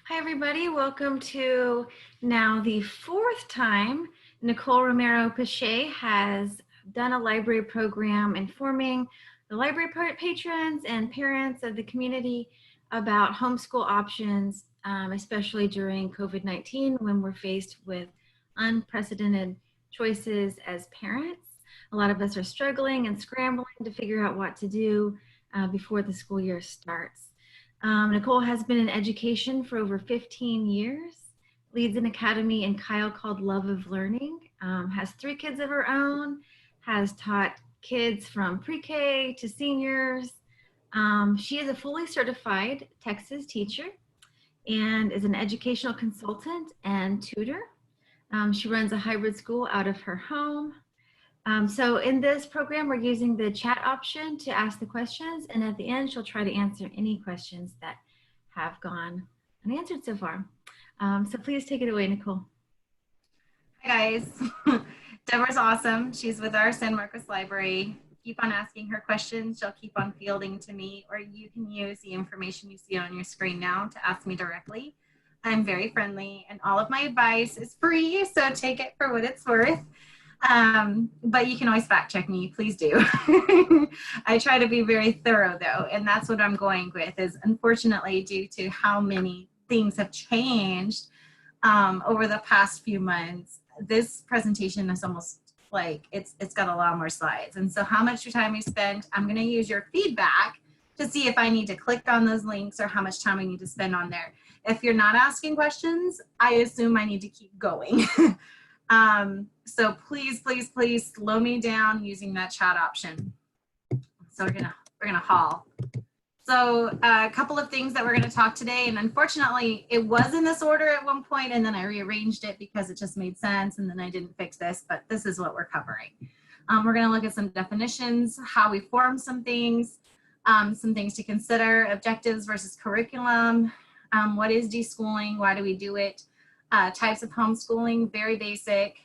Hi, everybody. Welcome to now the fourth time Nicole Romero-Piche has done a library program informing the library patrons and parents of the community about homeschool options, especially during COVID-19 when we're faced with unprecedented choices as parents. A lot of us are struggling and scrambling to figure out what to do before the school year starts. Nicole has been in education for over 15 years, leads an academy in Kyle called Love of Learning, has 3 kids of her own, has taught kids from pre-K to seniors. She is a fully certified TEKS teacher and is an educational consultant and tutor. She runs a hybrid school out of her home. So in this program, we're using the chat option to ask the questions, and at the end, she'll try to answer any questions that have gone unanswered so far. So please take it away, Nicole. Hi guys, Deborah's awesome. She's with our San Marcos Library. Keep on asking her questions. She'll keep on fielding to me, or you can use the information you see on your screen now to ask me directly. I'm very friendly and all of my advice is free, so take it for what it's worth. But you can always fact check me, please do. I try to be very thorough though, and that's what I'm going with is unfortunately due to how many things have changed over the past few months, this presentation is almost like it's got a lot more slides. And so how much time you spend, I'm going to use your feedback to see if I need to click on those links or how much time I need to spend on there. If you're not asking questions, I assume I need to keep going. So please, please, please slow me down using that chat option. So we're gonna haul. So a couple of things that we're going to talk today, and unfortunately it was in this order at one point and then I rearranged it because it just made sense and then I didn't fix this, but this is what we're covering. We're going to look at some definitions, how we form some things to consider, objectives versus curriculum, what is deschooling, why do we do it, types of homeschooling, very basic,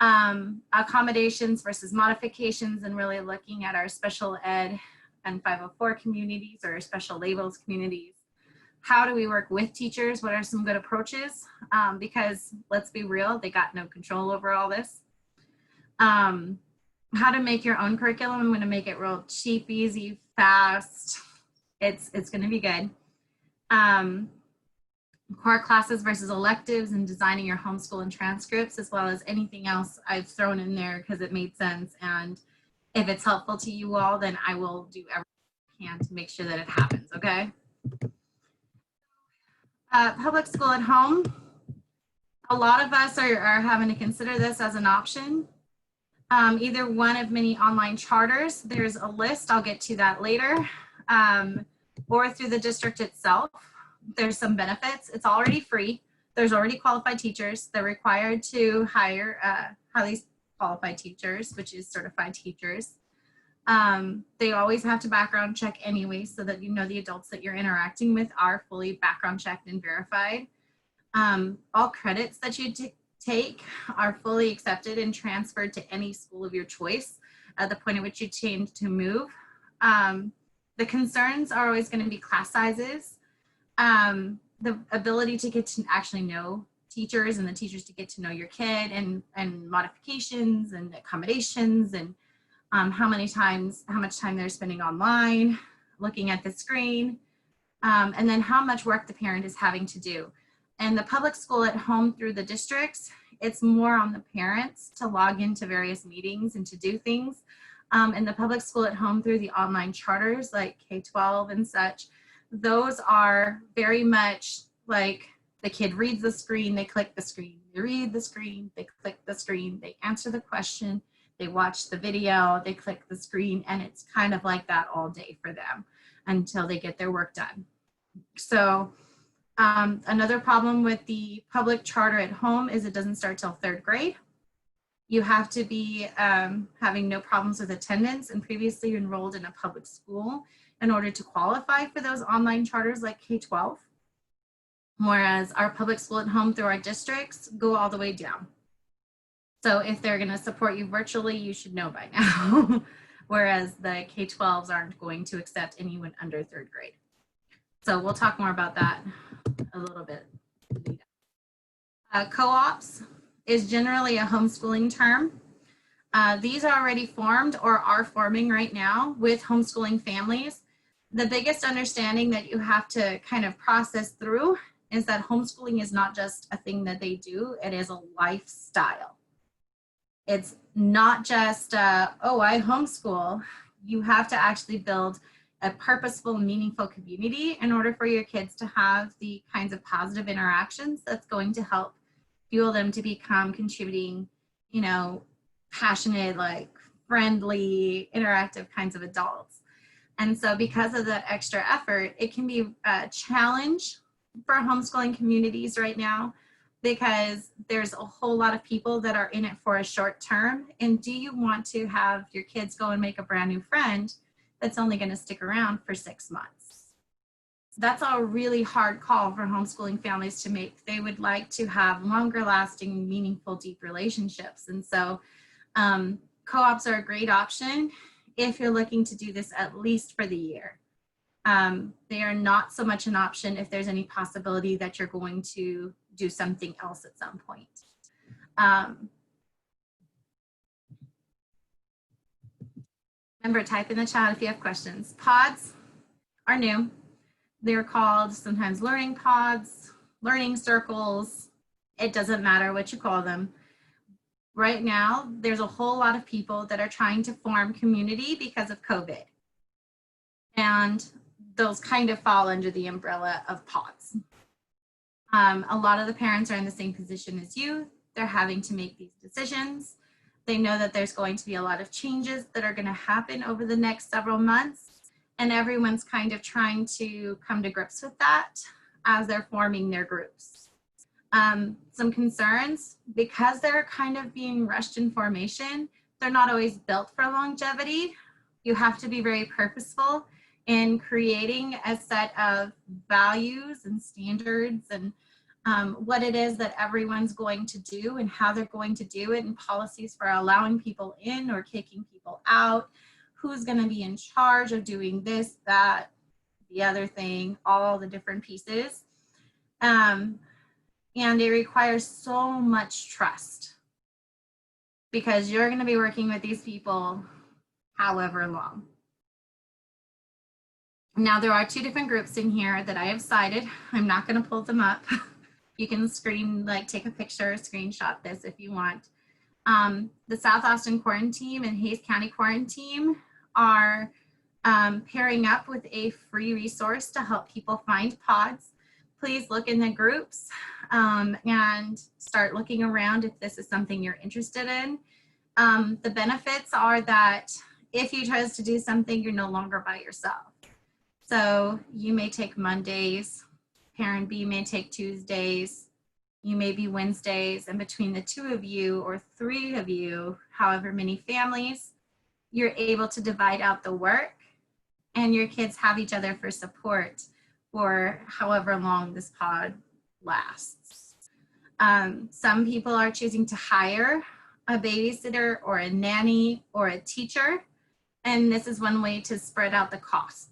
accommodations versus modifications, and really looking at our special ed and 504 communities or special labels communities. How do we work with teachers? What are some good approaches? Because let's be real, they got no control over all this. How to make your own curriculum. I'm gonna make it real cheap, easy, fast. It's gonna be good. Core classes versus electives and designing your homeschool and transcripts, as well as anything else I've thrown in there because it made sense. And if it's helpful to you all, then I will do everything I can to make sure that it happens, okay? Public school at home. A lot of us are having to consider this as an option. Either one of many online charters. There's a list, I'll get to that later, or through the district itself. There's some benefits. It's already free. There's already qualified teachers. They're required to hire highly qualified teachers, which is certified teachers. They always have to background check anyway so that you know the adults that you're interacting with are fully background checked and verified. All credits that you take are fully accepted and transferred to any school of your choice at the point at which you change to move. The concerns are always going to be class sizes, the ability to get to actually know teachers and the teachers to get to know your kid, and modifications and accommodations, and how much time they're spending online, looking at the screen, and then how much work the parent is having to do. And the public school at home through the districts, it's more on the parents to log into various meetings and to do things. And the public school at home through the online charters like K-12 and such, those are very much like the kid reads the screen, they click the screen, they read the screen, they click the screen, they answer the question, they watch the video, they click the screen, and it's kind of like that all day for them until they get their work done. So another problem with the public charter at home is it doesn't start till 3rd grade. You have to be having no problems with attendance and previously enrolled in a public school in order to qualify for those online charters like K-12. Whereas our public school at home through our districts go all the way down. So if they're going to support you virtually, you should know by now. Whereas the K-12s aren't going to accept anyone under 3rd grade. So we'll talk more about that a little bit. Co-ops is generally a homeschooling term. These are already formed or are forming right now with homeschooling families. The biggest understanding that you have to kind of process through is that homeschooling is not just a thing that they do, it is a lifestyle. It's not just, oh, I homeschool. You have to actually build a purposeful, meaningful community in order for your kids to have the kinds of positive interactions that's going to help fuel them to become contributing, you know, passionate, like friendly, interactive kinds of adults. And so because of that extra effort, it can be a challenge for homeschooling communities right now, because there's a whole lot of people that are in it for a short term. And do you want to have your kids go and make a brand new friend that's only going to stick around for 6 months? That's a really hard call for homeschooling families to make. They would like to have longer lasting, meaningful, deep relationships. And so co-ops are a great option if you're looking to do this at least for the year. They are not so much an option if there's any possibility that you're going to do something else at some point. Remember, type in the chat if you have questions. Pods are new. They're called sometimes learning pods, learning circles. It doesn't matter what you call them. Right now, there's a whole lot of people that are trying to form community because of COVID. And those kind of fall under the umbrella of pods. A lot of the parents are in the same position as you. They're having to make these decisions. They know that there's going to be a lot of changes that are going to happen over the next several months. And everyone's kind of trying to come to grips with that as they're forming their groups. Some concerns, because they're kind of being rushed in formation, they're not always built for longevity. You have to be very purposeful in creating a set of values and standards and what it is that everyone's going to do and how they're going to do it, and policies for allowing people in or kicking people out, who's going to be in charge of doing this, that, the other thing, all the different pieces. And it requires so much trust, because you're going to be working with these people however long. Now, there are 2 different groups in here that I have cited. I'm not going to pull them up. You can take a picture, screenshot this if you want. The South Austin Quarantine Team and Hays County Quarantine Team are pairing up with a free resource to help people find pods. Please look in the groups and start looking around if this is something you're interested in. The benefits are that if you chose to do something, you're no longer by yourself. So you may take Mondays, parent B may take Tuesdays, you may be Wednesdays, and between the 2 of you or 3 of you, however many families, you're able to divide out the work, and your kids have each other for support for however long this pod lasts. Some people are choosing to hire a babysitter or a nanny or a teacher, and this is one way to spread out the costs.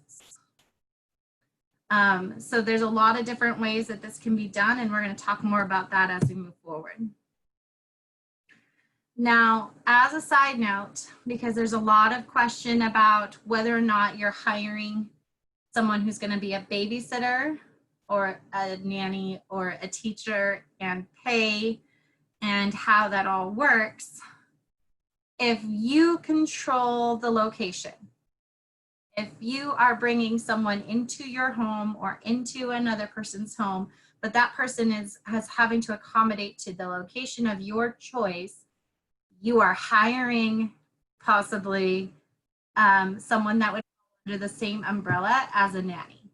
So there's a lot of different ways that this can be done, and we're going to talk more about that as we move forward. Now, as a side note, because there's a lot of question about whether or not you're hiring someone who's going to be a babysitter or a nanny or a teacher and pay and how that all works. If you control the location, if you are bringing someone into your home or into another person's home, but that person is having to accommodate to the location of your choice, you are hiring possibly someone that would fall under the same umbrella as a nanny.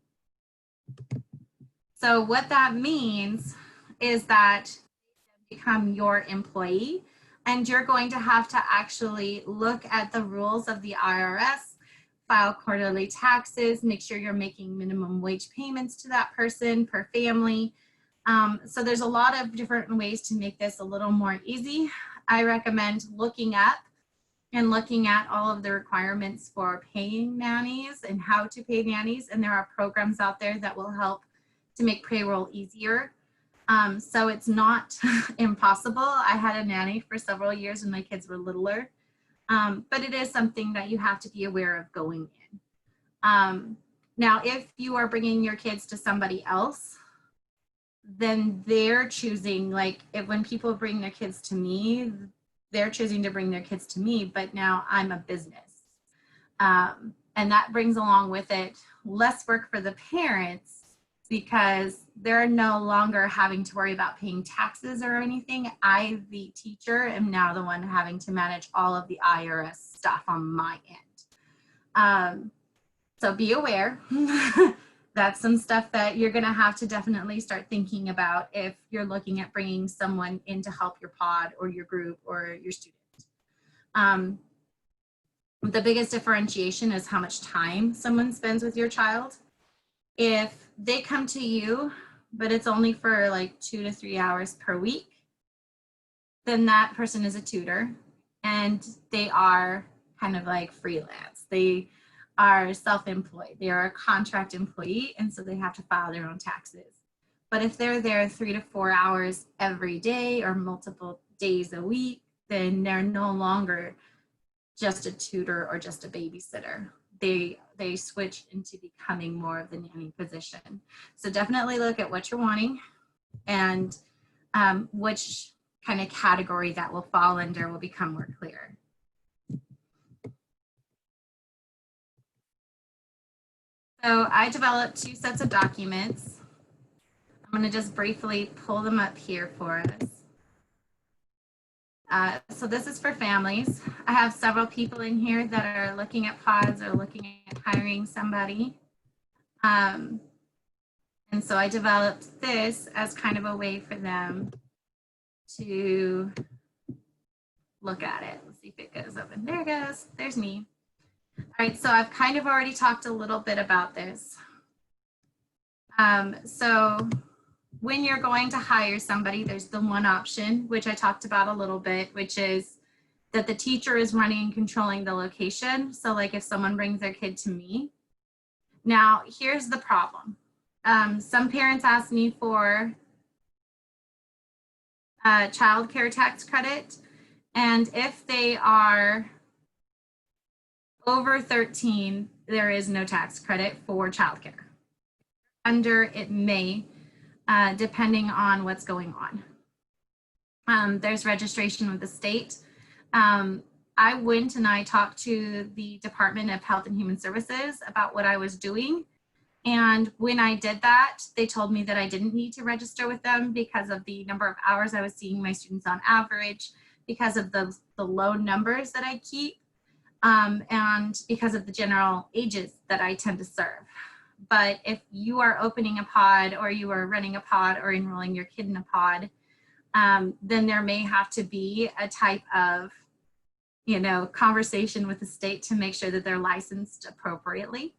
So what that means is that they become your employee, and you're going to have to actually look at the rules of the IRS, file quarterly taxes, make sure you're making minimum wage payments to that person per family. So there's a lot of different ways to make this a little more easy. I recommend looking up and looking at all of the requirements for paying nannies and how to pay nannies. And there are programs out there that will help to make payroll easier. So it's not impossible. I had a nanny for several years when my kids were littler, but it is something that you have to be aware of going in. Now, if you are bringing your kids to somebody else, then they're choosing, like when people bring their kids to me, they're choosing to bring their kids to me, but now I'm a business. And that brings along with it less work for the parents because they're no longer having to worry about paying taxes or anything. I, the teacher, am now the one having to manage all of the IRS stuff on my end. So be aware. That's some stuff that you're going to have to definitely start thinking about if you're looking at bringing someone in to help your pod or your group or your student. The biggest differentiation is how much time someone spends with your child. If they come to you, but it's only for like 2 to 3 hours per week, then that person is a tutor and they are kind of like freelance. They are self-employed. They are a contract employee, and so they have to file their own taxes. But if they're there 3 to 4 hours every day or multiple days a week, then they're no longer just a tutor or just a babysitter. They switch into becoming more of the nanny position. So definitely look at what you're wanting and which kind of category that will fall under will become more clear. So I developed 2 sets of documents. I'm going to just briefly pull them up here for us. So this is for families. I have several people in here that are looking at pods or looking at hiring somebody. And so I developed this as kind of a way for them to look at it. Let's see if it goes open. There it goes. There's me. All right, so I've kind of already talked a little bit about this. So when you're going to hire somebody, there's the one option, which I talked about a little bit, which is that the teacher is running and controlling the location. So like if someone brings their kid to me. Now, here's the problem. Some parents ask me for child care tax credit. And if they are over 13, there is no tax credit for childcare. Under, it may, depending on what's going on. There's registration with the state. I went and I talked to the Department of Health and Human Services about what I was doing. And when I did that, they told me that I didn't need to register with them because of the number of hours I was seeing my students on average, because of the low numbers that I keep, and because of the general ages that I tend to serve. But if you are opening a pod or you are running a pod or enrolling your kid in a pod, then there may have to be a type of, conversation with the state to make sure that they're licensed appropriately.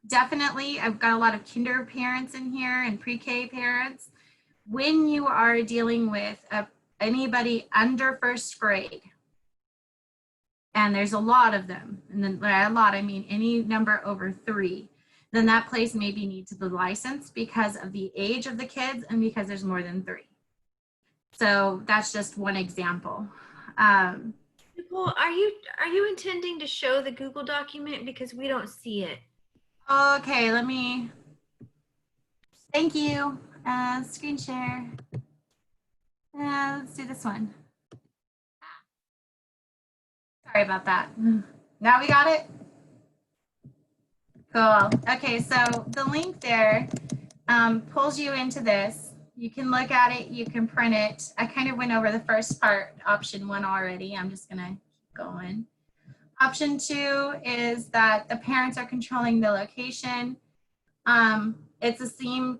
Definitely, I've got a lot of kinder parents in here and pre-K parents. When you are dealing with anybody under first grade, and there's a lot of them, and then by a lot, I mean any number over 3, then that place maybe needs to be licensed because of the age of the kids and because there's more than 3. So that's just one example. Nicole, are you intending to show the Google document because we don't see it? Okay, thank you. Screen share. Let's do this one. Sorry about that. Now we got it? Cool. Okay, so the link there pulls you into this. You can look at it, you can print it. I kind of went over the first part, option 1 already. I'm just gonna keep going. Option 2 is that the parents are controlling the location. It's the same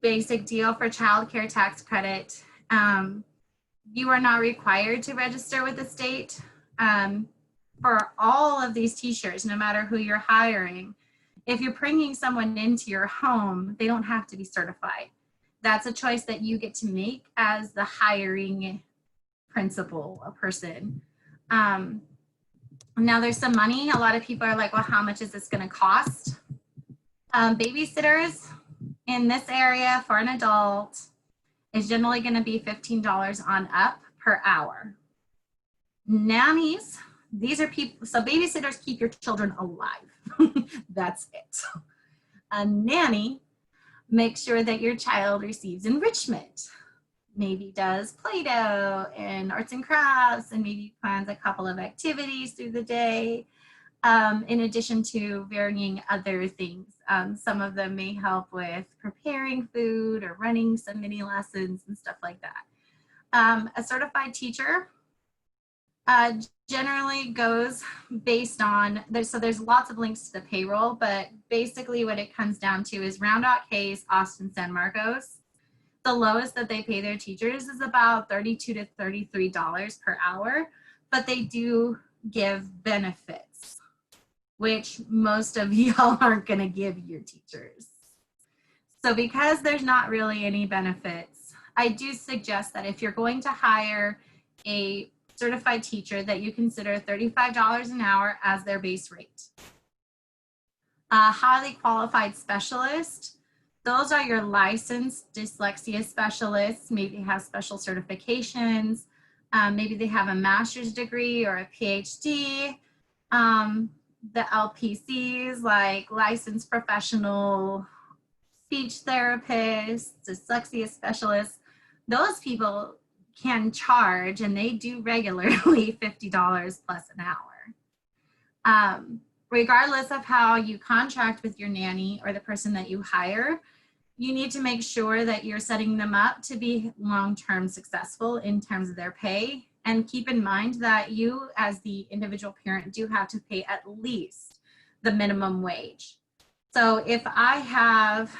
basic deal for child care tax credit. You are not required to register with the state. For all of these teachers, no matter who you're hiring, if you're bringing someone into your home, they don't have to be certified. That's a choice that you get to make as the hiring principal, a person. Now there's some money. A lot of people are like, well, how much is this going to cost? Babysitters in this area for an adult is generally going to be $15 on up per hour. Nannies, these are people, so babysitters keep your children alive. That's it. A nanny makes sure that your child receives enrichment. Maybe does Play-Doh and arts and crafts, and maybe plans a couple of activities through the day, in addition to varying other things. Some of them may help with preparing food or running some mini lessons and stuff like that. A certified teacher generally goes based on, so there's lots of links to the payroll, but basically what it comes down to is Round Rock, Hayes, Austin, San Marcos. The lowest that they pay their teachers is about $32 to $33 per hour, but they do give benefits, which most of y'all aren't going to give your teachers. So because there's not really any benefits, I do suggest that if you're going to hire a certified teacher, that you consider $35 an hour as their base rate. A highly qualified specialist, those are your licensed dyslexia specialists. Maybe they have special certifications. Maybe they have a master's degree or a PhD. The LPCs, like licensed professional speech therapists, dyslexia specialists, those people can charge, and they do regularly, $50 plus an hour. Regardless of how you contract with your nanny or the person that you hire, you need to make sure that you're setting them up to be long-term successful in terms of their pay. And keep in mind that you, as the individual parent, do have to pay at least the minimum wage. So if I have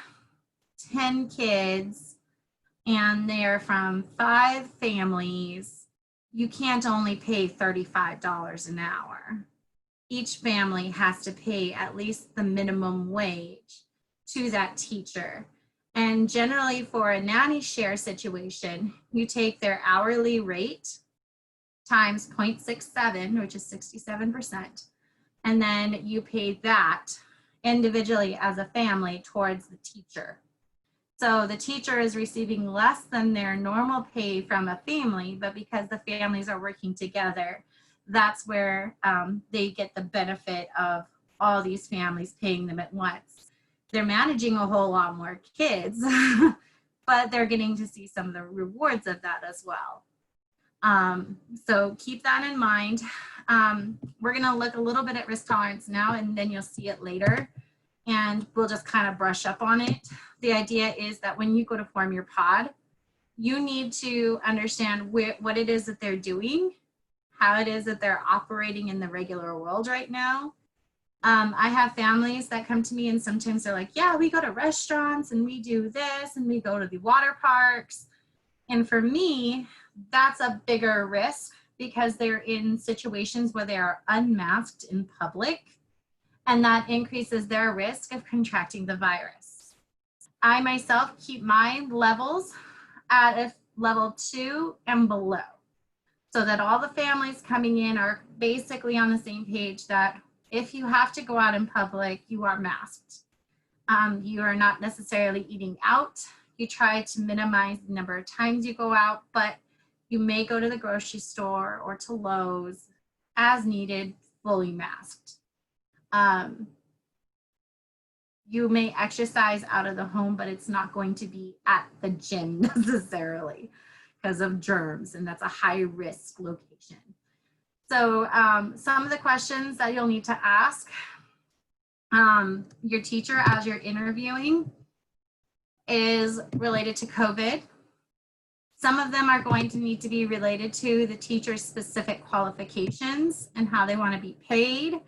10 kids and they're from 5 families, you can't only pay $35 an hour. Each family has to pay at least the minimum wage to that teacher. And generally for a nanny share situation, you take their hourly rate times 0.67, which is 67%, and then you pay that individually as a family towards the teacher. So the teacher is receiving less than their normal pay from a family, but because the families are working together, that's where they get the benefit of all these families paying them at once. They're managing a whole lot more kids, but they're getting to see some of the rewards of that as well. So keep that in mind. We're going to look a little bit at risk tolerance now, and then you'll see it later, and we'll just kind of brush up on it. The idea is that when you go to form your pod, you need to understand what it is that they're doing, how it is that they're operating in the regular world right now. I have families that come to me and sometimes they're like, yeah, we go to restaurants and we do this and we go to the water parks. And for me, that's a bigger risk because they're in situations where they are unmasked in public, and that increases their risk of contracting the virus. I myself keep my levels at a level 2 and below, so that all the families coming in are basically on the same page that if you have to go out in public, you are masked. You are not necessarily eating out. You try to minimize the number of times you go out, but you may go to the grocery store or to Lowe's as needed, fully masked. You may exercise out of the home, but it's not going to be at the gym necessarily because of germs, and that's a high risk location. So some of the questions that you'll need to ask your teacher as you're interviewing is related to COVID. Some of them are going to need to be related to the teacher's specific qualifications and how they want to be paid.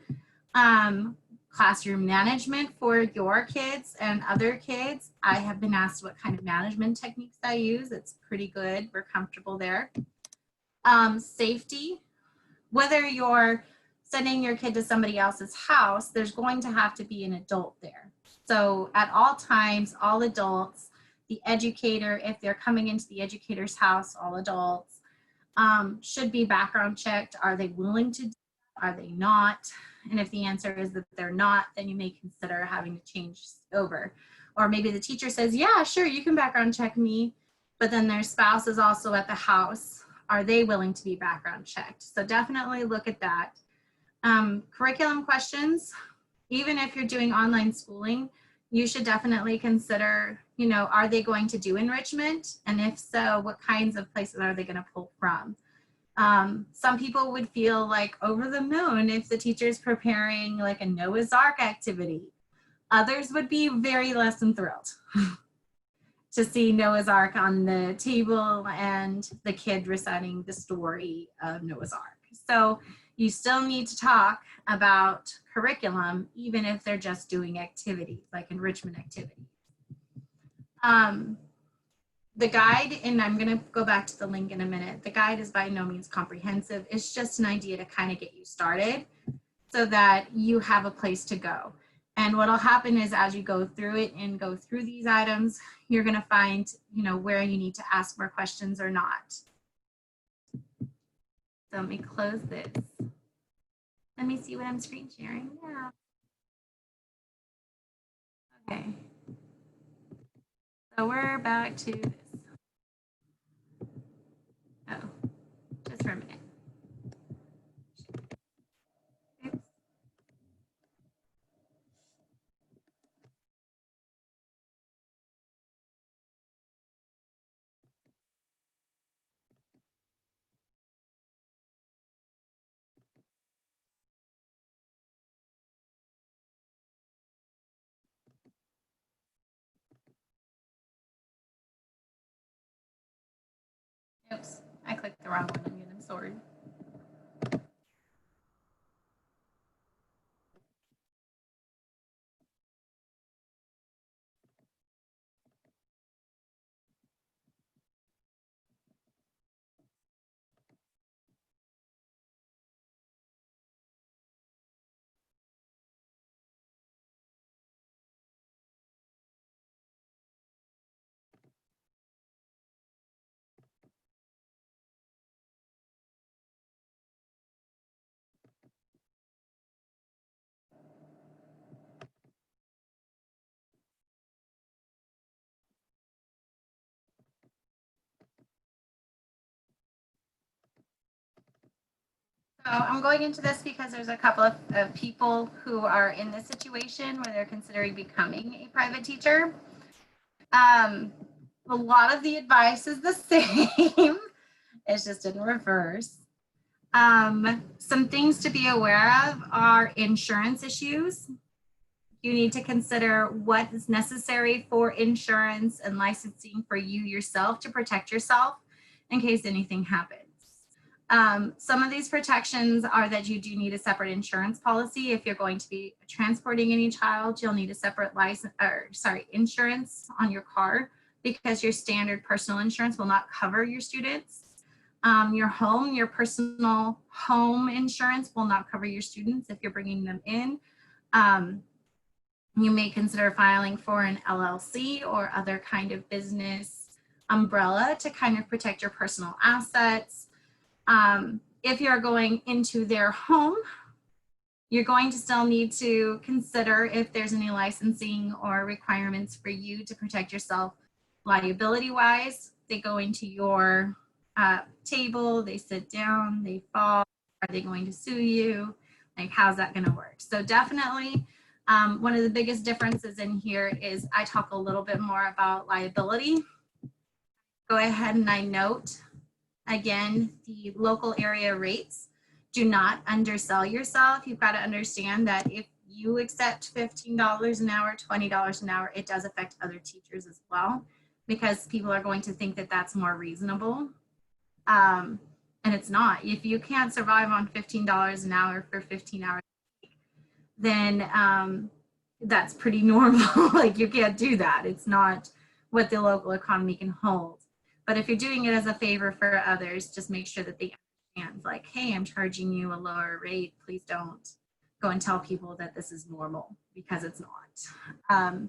Classroom management for your kids and other kids. I have been asked what kind of management techniques I use. It's pretty good. We're comfortable there. Safety. Whether you're sending your kid to somebody else's house, there's going to have to be an adult there. So at all times, all adults, the educator, if they're coming into the educator's house, all adults, should be background checked. Are they willing to do it? Are they not? And if the answer is that they're not, then you may consider having to change over. Or maybe the teacher says, yeah, sure, you can background check me, but then their spouse is also at the house. Are they willing to be background checked? So definitely look at that. Curriculum questions, even if you're doing online schooling, you should definitely consider, you know, are they going to do enrichment? And if so, what kinds of places are they going to pull from? Some people would feel like over the moon if the teacher's preparing like a Noah's Ark activity. Others would be very less than thrilled to see Noah's Ark on the table and the kid reciting the story of Noah's Ark. So you still need to talk about curriculum, even if they're just doing activities, like enrichment activities. The guide, and I'm going to go back to the link in a minute, the guide is by no means comprehensive. It's just an idea to kind of get you started so that you have a place to go. And what'll happen is as you go through it and go through these items, you're going to find, you know, where you need to ask more questions or not. So let me close this. Let me see what I'm screen sharing now. Okay. So we're back to this. Oh, just for a minute. Oops. Oops, I clicked the wrong one again, I'm sorry. So I'm going into this because there's a couple of people who are in this situation where they're considering becoming a private teacher. A lot of the advice is the same. It's just in reverse. Some things to be aware of are insurance issues. You need to consider what is necessary for insurance and licensing for you yourself to protect yourself in case anything happens. Some of these protections are that you do need a separate insurance policy. If you're going to be transporting any child, you'll need a separate insurance on your car because your standard personal insurance will not cover your students. Your personal home insurance will not cover your students if you're bringing them in. You may consider filing for an LLC or other kind of business umbrella to kind of protect your personal assets. If you're going into their home, you're going to still need to consider if there's any licensing or requirements for you to protect yourself liability-wise. They go into your table, they sit down, they fall. Are they going to sue you? Like, how's that going to work? So definitely, one of the biggest differences in here is I talk a little bit more about liability. Go ahead and I note, again, the local area rates. Do not undersell yourself. You've got to understand that if you accept $15 an hour, $20 an hour, it does affect other teachers as well because people are going to think that that's more reasonable. And it's not. If you can't survive on $15 an hour for 15 hours, then that's pretty normal. Like, you can't do that. It's not what the local economy can hold. But if you're doing it as a favor for others, just make sure that they understand, like, hey, I'm charging you a lower rate. Please don't go and tell people that this is normal, because it's not.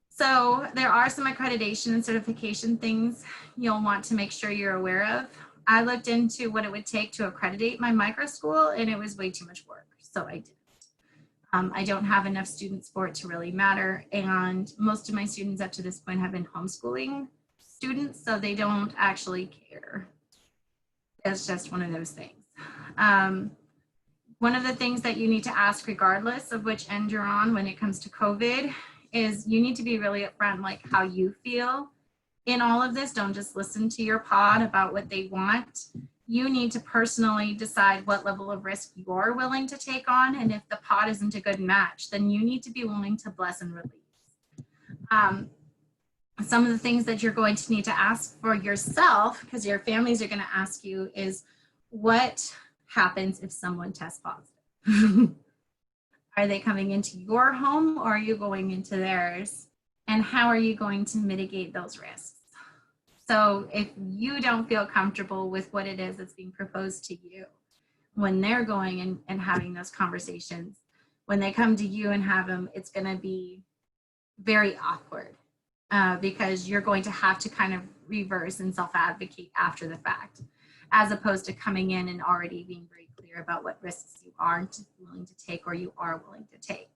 So there are some accreditation and certification things you'll want to make sure you're aware of. I looked into what it would take to accredit my micro school, and it was way too much work. so I didn't. I don't have enough students for it to really matter. And most of my students up to this point have been homeschooling students, so they don't actually care. It's just one of those things. One of the things that you need to ask, regardless of which end you're on when it comes to COVID, is you need to be really upfront, like how you feel in all of this. Don't just listen to your pod about what they want. You need to personally decide what level of risk you're willing to take on. And if the pod isn't a good match, then you need to be willing to bless and release. Some of the things that you're going to need to ask for yourself, because your families are going to ask you, is what happens if someone tests positive? Are they coming into your home or are you going into theirs? And how are you going to mitigate those risks? So if you don't feel comfortable with what it is that's being proposed to you when they're going and having those conversations, when they come to you and have them, it's going to be very awkward because you're going to have to kind of reverse and self-advocate after the fact, as opposed to coming in and already being very clear about what risks you aren't willing to take or you are willing to take.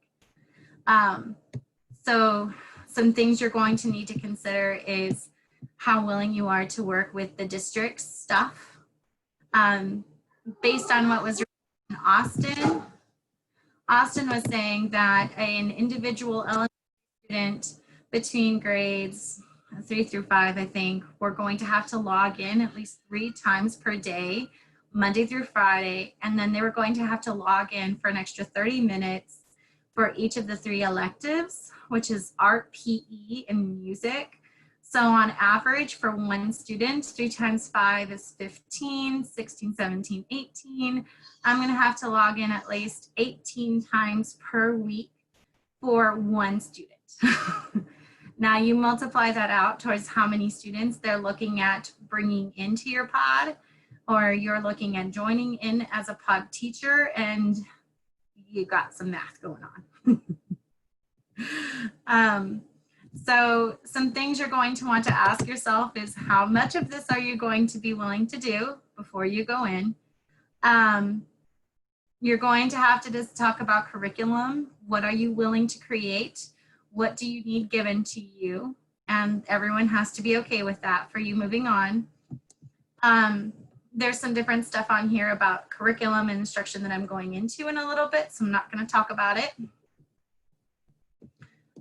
So some things you're going to need to consider is how willing you are to work with the district's stuff. Based on what was written in Austin, Austin was saying that an individual elementary student between grades 3 through 5, I think, were going to have to log in at least 3 times per day, Monday through Friday, and then they were going to have to log in for an extra 30 minutes for each of the 3 electives, which is art, PE, and music. So on average for one student, 3 times 5 is 15, 16, 17, 18. I'm going to have to log in at least 18 times per week for one student. Now you multiply that out towards how many students they're looking at bringing into your pod, or you're looking at joining in as a pod teacher, and you got some math going on. So some things you're going to want to ask yourself is how much of this are you going to be willing to do before you go in? You're going to have to just talk about curriculum. What are you willing to create? What do you need given to you? And everyone has to be okay with that for you moving on. There's some different stuff on here about curriculum and instruction that I'm going into in a little bit, so I'm not going to talk about it.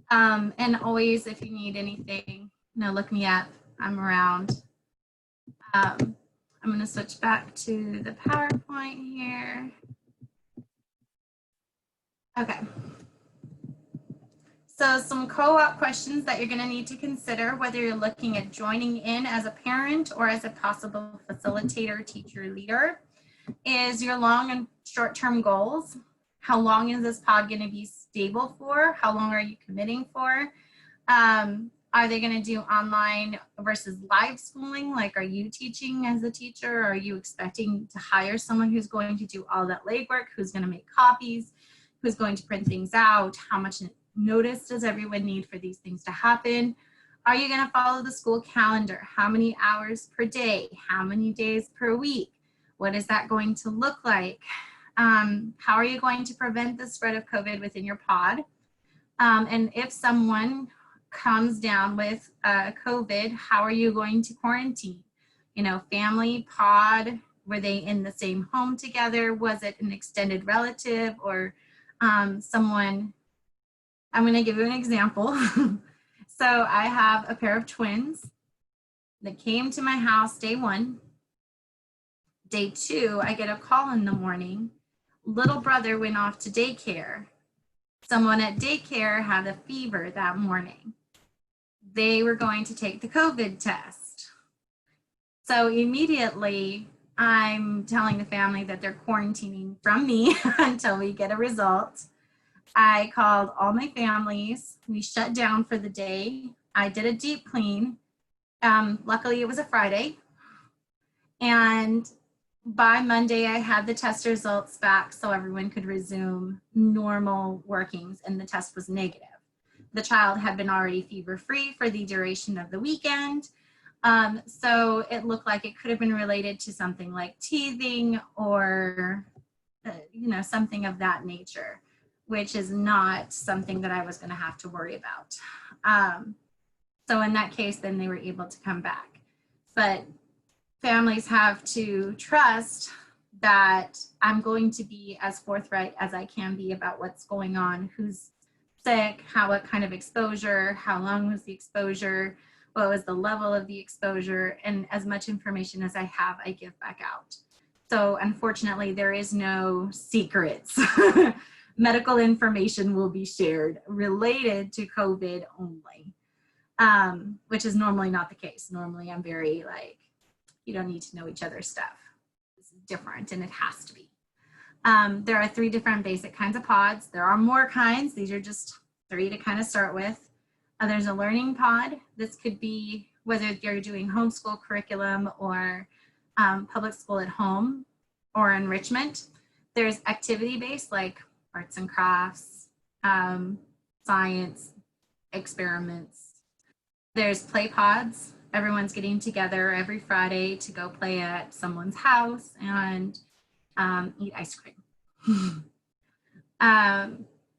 And always, if you need anything, look me up. I'm around. I'm going to switch back to the PowerPoint here. Okay. So some co-op questions that you're going to need to consider, whether you're looking at joining in as a parent or as a possible facilitator, teacher, leader, is your long and short-term goals. How long is this pod going to be stable for? How long are you committing for? Are they going to do online versus live schooling? Like, are you teaching as a teacher? Or are you expecting to hire someone who's going to do all that legwork, who's going to make copies, who's going to print things out? How much notice does everyone need for these things to happen? Are you going to follow the school calendar? How many hours per day? How many days per week? What is that going to look like? How are you going to prevent the spread of COVID within your pod? And if someone comes down with COVID, how are you going to quarantine? Family, pod, were they in the same home together? Was it an extended relative or someone? I'm going to give you an example. So I have a pair of twins that came to my house day 1. Day 2, I get a call in the morning. Little brother went off to daycare. Someone at daycare had a fever that morning. They were going to take the COVID test. So immediately I'm telling the family that they're quarantining from me until we get a result. I called all my families. We shut down for the day. I did a deep clean. Luckily, it was a Friday. And by Monday, I had the test results back so everyone could resume normal workings, and the test was negative. The child had been already fever-free for the duration of the weekend. So it looked like it could have been related to something like teething or something of that nature, which is not something that I was going to have to worry about. So in that case, then they were able to come back. But families have to trust that I'm going to be as forthright as I can be about what's going on, who's sick, what kind of exposure, how long was the exposure, what was the level of the exposure, and as much information as I have, I give back out. So unfortunately, there is no secrets. Medical information will be shared related to COVID only, which is normally not the case. Normally, I'm very like, you don't need to know each other's stuff. This is different, and it has to be. There are 3 different basic kinds of pods. There are more kinds. These are just 3 to kind of start with. There's a learning pod. This could be whether you're doing homeschool curriculum or public school at home or enrichment. There's activity-based like arts and crafts, science, experiments. There's play pods. Everyone's getting together every Friday to go play at someone's house and eat ice cream.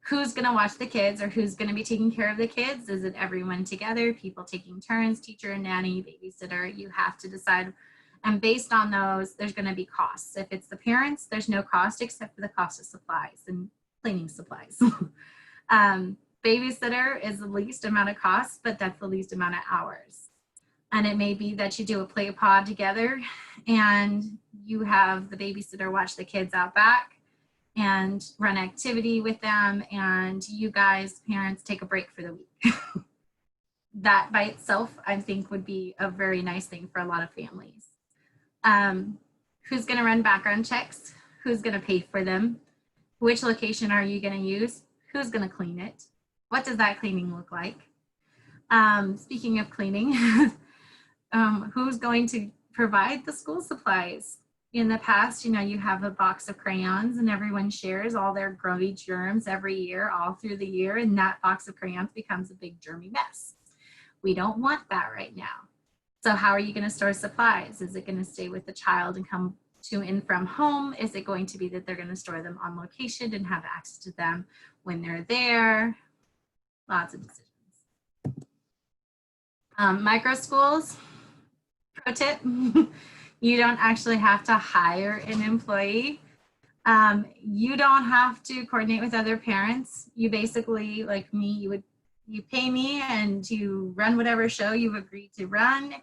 Who's going to watch the kids, or who's going to be taking care of the kids? Is it everyone together, people taking turns, teacher, nanny, babysitter? You have to decide. And based on those, there's going to be costs. If it's the parents, there's no cost except for the cost of supplies and cleaning supplies. Babysitter is the least amount of cost, but that's the least amount of hours. And it may be that you do a play pod together and you have the babysitter watch the kids out back and run activity with them, and you guys, parents, take a break for the week. That by itself, I think, would be a very nice thing for a lot of families. Who's going to run background checks? Who's going to pay for them? Which location are you going to use? Who's going to clean it? What does that cleaning look like? Speaking of cleaning, who's going to provide the school supplies? In the past, you have a box of crayons and everyone shares all their grubby germs every year, all through the year, and that box of crayons becomes a big germy mess. We don't want that right now. So how are you going to store supplies? Is it going to stay with the child and come to and from home? Is it going to be that they're going to store them on location and have access to them when they're there? Lots of decisions. Micro schools, pro tip. You don't actually have to hire an employee. You don't have to coordinate with other parents. You basically, like me, you pay me and you run whatever show you've agreed to run.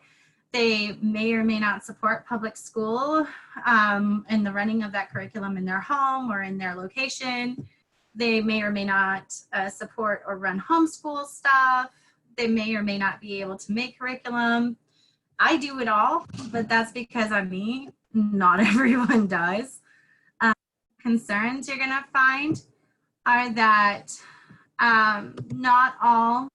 They may or may not support public school in the running of that curriculum in their home or in their location. They may or may not support or run homeschool stuff. They may or may not be able to make curriculum. I do it all, but that's because I'm me. Not everyone does. Concerns you're going to find are that not all of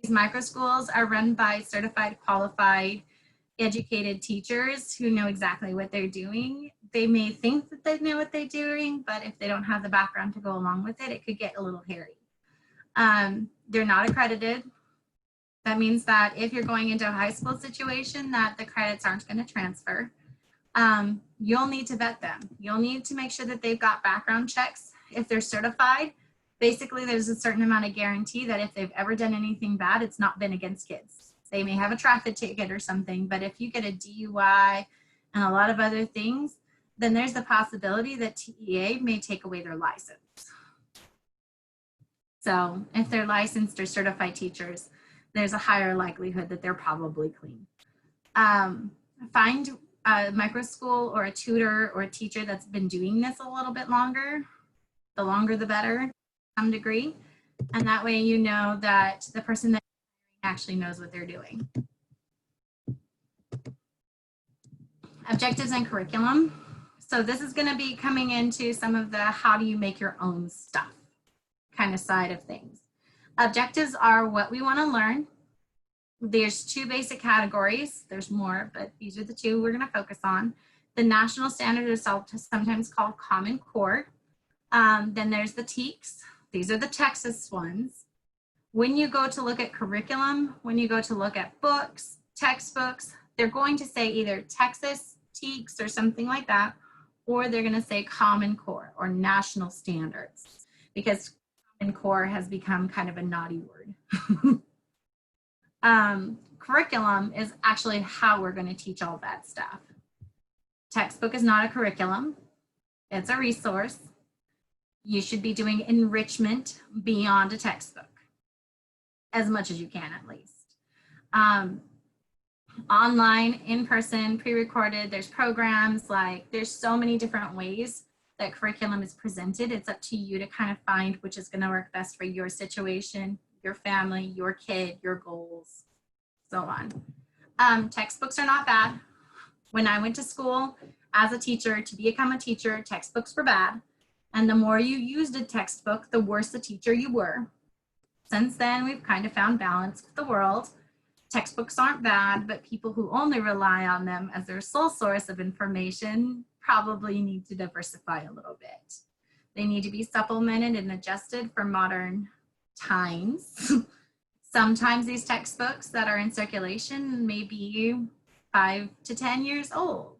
these micro schools are run by certified, qualified, educated teachers who know exactly what they're doing. They may think that they know what they're doing, but if they don't have the background to go along with it, it could get a little hairy. They're not accredited. That means that if you're going into a high school situation, that the credits aren't going to transfer. You'll need to vet them. You'll need to make sure that they've got background checks. If they're certified, basically there's a certain amount of guarantee that if they've ever done anything bad, it's not been against kids. They may have a traffic ticket or something, but if you get a DUI and a lot of other things, then there's the possibility that TEA may take away their license. So if they're licensed or certified teachers, there's a higher likelihood that they're probably clean. Find a micro school or a tutor or a teacher that's been doing this a little bit longer. The longer the better, to some degree. And that way you know that the person that actually knows what they're doing. Objectives and curriculum. So this is going to be coming into some of the how do you make your own stuff kind of side of things. Objectives are what we want to learn. There's 2 basic categories. There's more, but these are the 2 we're going to focus on. The national standard is sometimes called Common Core. Then there's the TEKS. These are the Texas ones. When you go to look at curriculum, when you go to look at books, textbooks, they're going to say either Texas, TEKS, or something like that, or they're going to say Common Core or national standards, because Common Core has become kind of a naughty word. Curriculum is actually how we're going to teach all that stuff. Textbook is not a curriculum. It's a resource. You should be doing enrichment beyond a textbook, as much as you can at least. Online, in person, pre-recorded, there's programs, like there's so many different ways that curriculum is presented. It's up to you to kind of find which is going to work best for your situation, your family, your kid, your goals, so on. Textbooks are not bad. When I went to school as a teacher, to become a teacher, textbooks were bad. And the more you used a textbook, the worse the teacher you were. Since then, we've kind of found balance with the world. Textbooks aren't bad, but people who only rely on them as their sole source of information probably need to diversify a little bit. They need to be supplemented and adjusted for modern times. Sometimes these textbooks that are in circulation may be 5 to 10 years old,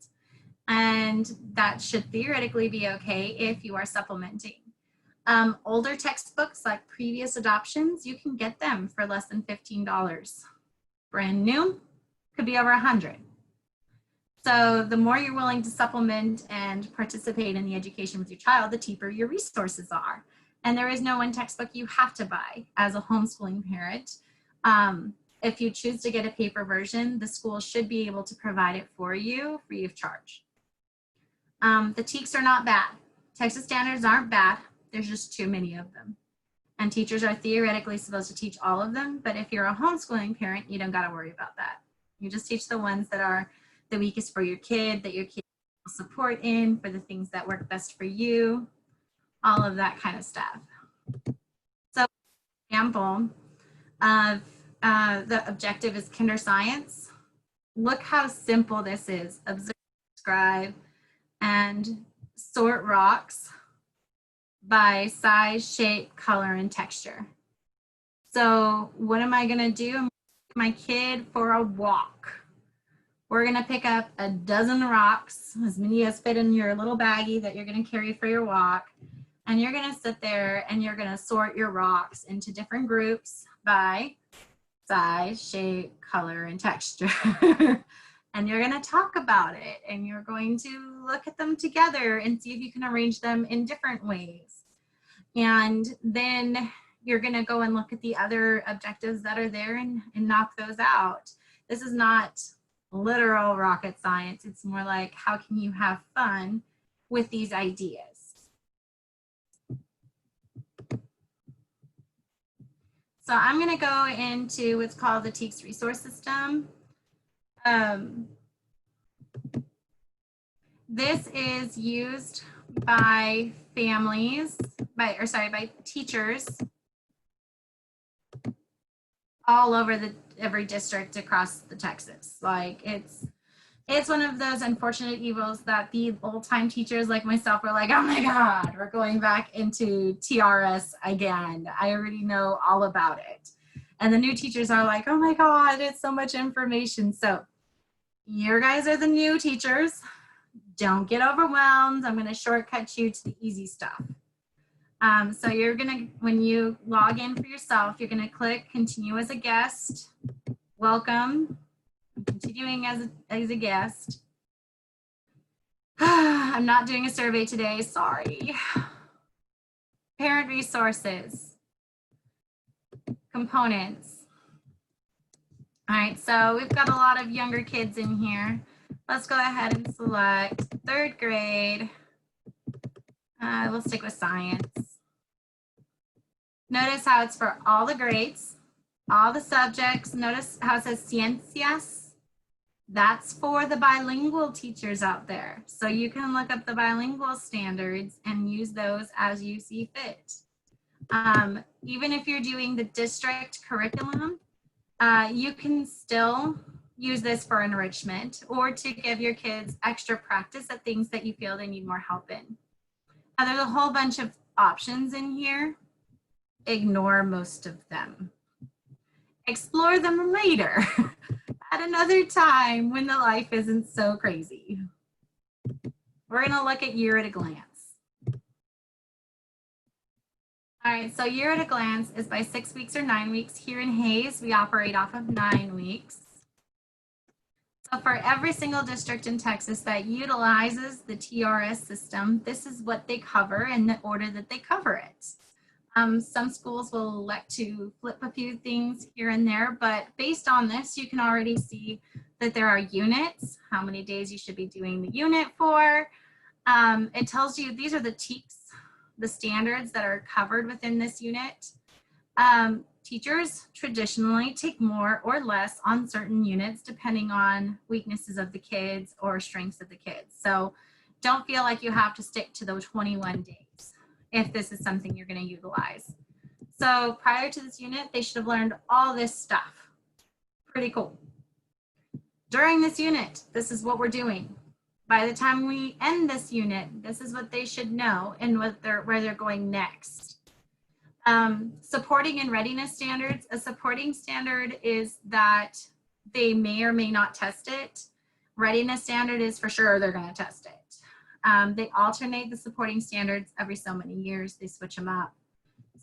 and that should theoretically be okay if you are supplementing. Older textbooks like previous adoptions, you can get them for less than $15. Brand new could be over $100. So the more you're willing to supplement and participate in the education with your child, the cheaper your resources are. And there is no one textbook you have to buy as a homeschooling parent. If you choose to get a paper version, the school should be able to provide it for you free of charge. The TEKS are not bad. Texas standards aren't bad. There's just too many of them. And teachers are theoretically supposed to teach all of them, but if you're a homeschooling parent, you don't got to worry about that. You just teach the ones that are the weakest for your kid, that your kid will support in, for the things that work best for you, all of that kind of stuff. So, example of the objective is kinder science. Look how simple this is. Observe, describe, and sort rocks by size, shape, color, and texture. So what am I gonna do? I'm gonna take my kid for a walk. We're gonna pick up a dozen rocks, as many as fit in your little baggie that you're gonna carry for your walk. And you're gonna sit there and you're gonna sort your rocks into different groups by size, shape, color, and texture. And you're going to talk about it, and you're going to look at them together and see if you can arrange them in different ways. And then you're going to go and look at the other objectives that are there and knock those out. This is not literal rocket science. It's more like, how can you have fun with these ideas? So I'm going to go into what's called the TEKS resource system. This is used by families, by teachers all over every district across the Texas. Like it's one of those unfortunate evils that the old-time teachers like myself are like, oh my God, we're going back into TRS again. I already know all about it. And the new teachers are like, oh my God, it's so much information. So you guys are the new teachers. Don't get overwhelmed. I'm going to shortcut you to the easy stuff. So you're going to, when you log in for yourself, you're going to click continue as a guest. Welcome. I'm continuing as a guest. I'm not doing a survey today. Sorry. Parent resources. Components. All right, so we've got a lot of younger kids in here. Let's go ahead and select 3rd grade. We'll stick with science. Notice how it's for all the grades, all the subjects. Notice how it says ciencias. That's for the bilingual teachers out there. So you can look up the bilingual standards and use those as you see fit. Even if you're doing the district curriculum, you can still use this for enrichment or to give your kids extra practice at things that you feel they need more help in. Now, there's a whole bunch of options in here. Ignore most of them. Explore them later at another time when the life isn't so crazy. We're going to look at year at a glance. All right, so year at a glance is by 6 weeks or 9 weeks. Here in Hayes, we operate off of 9 weeks. So for every single district in Texas that utilizes the TRS system, this is what they cover in the order that they cover it. Some schools will elect to flip a few things here and there, but based on this, you can already see that there are units, how many days you should be doing the unit for. It tells you these are the TEKS, the standards that are covered within this unit. Teachers traditionally take more or less on certain units depending on weaknesses of the kids or strengths of the kids. So don't feel like you have to stick to those 21 days if this is something you're going to utilize. So prior to this unit, they should have learned all this stuff. Pretty cool. During this unit, this is what we're doing. By the time we end this unit, this is what they should know and where they're going next. Supporting and readiness standards. A supporting standard is that they may or may not test it. Readiness standard is for sure they're going to test it. They alternate the supporting standards every so many years. They switch them up.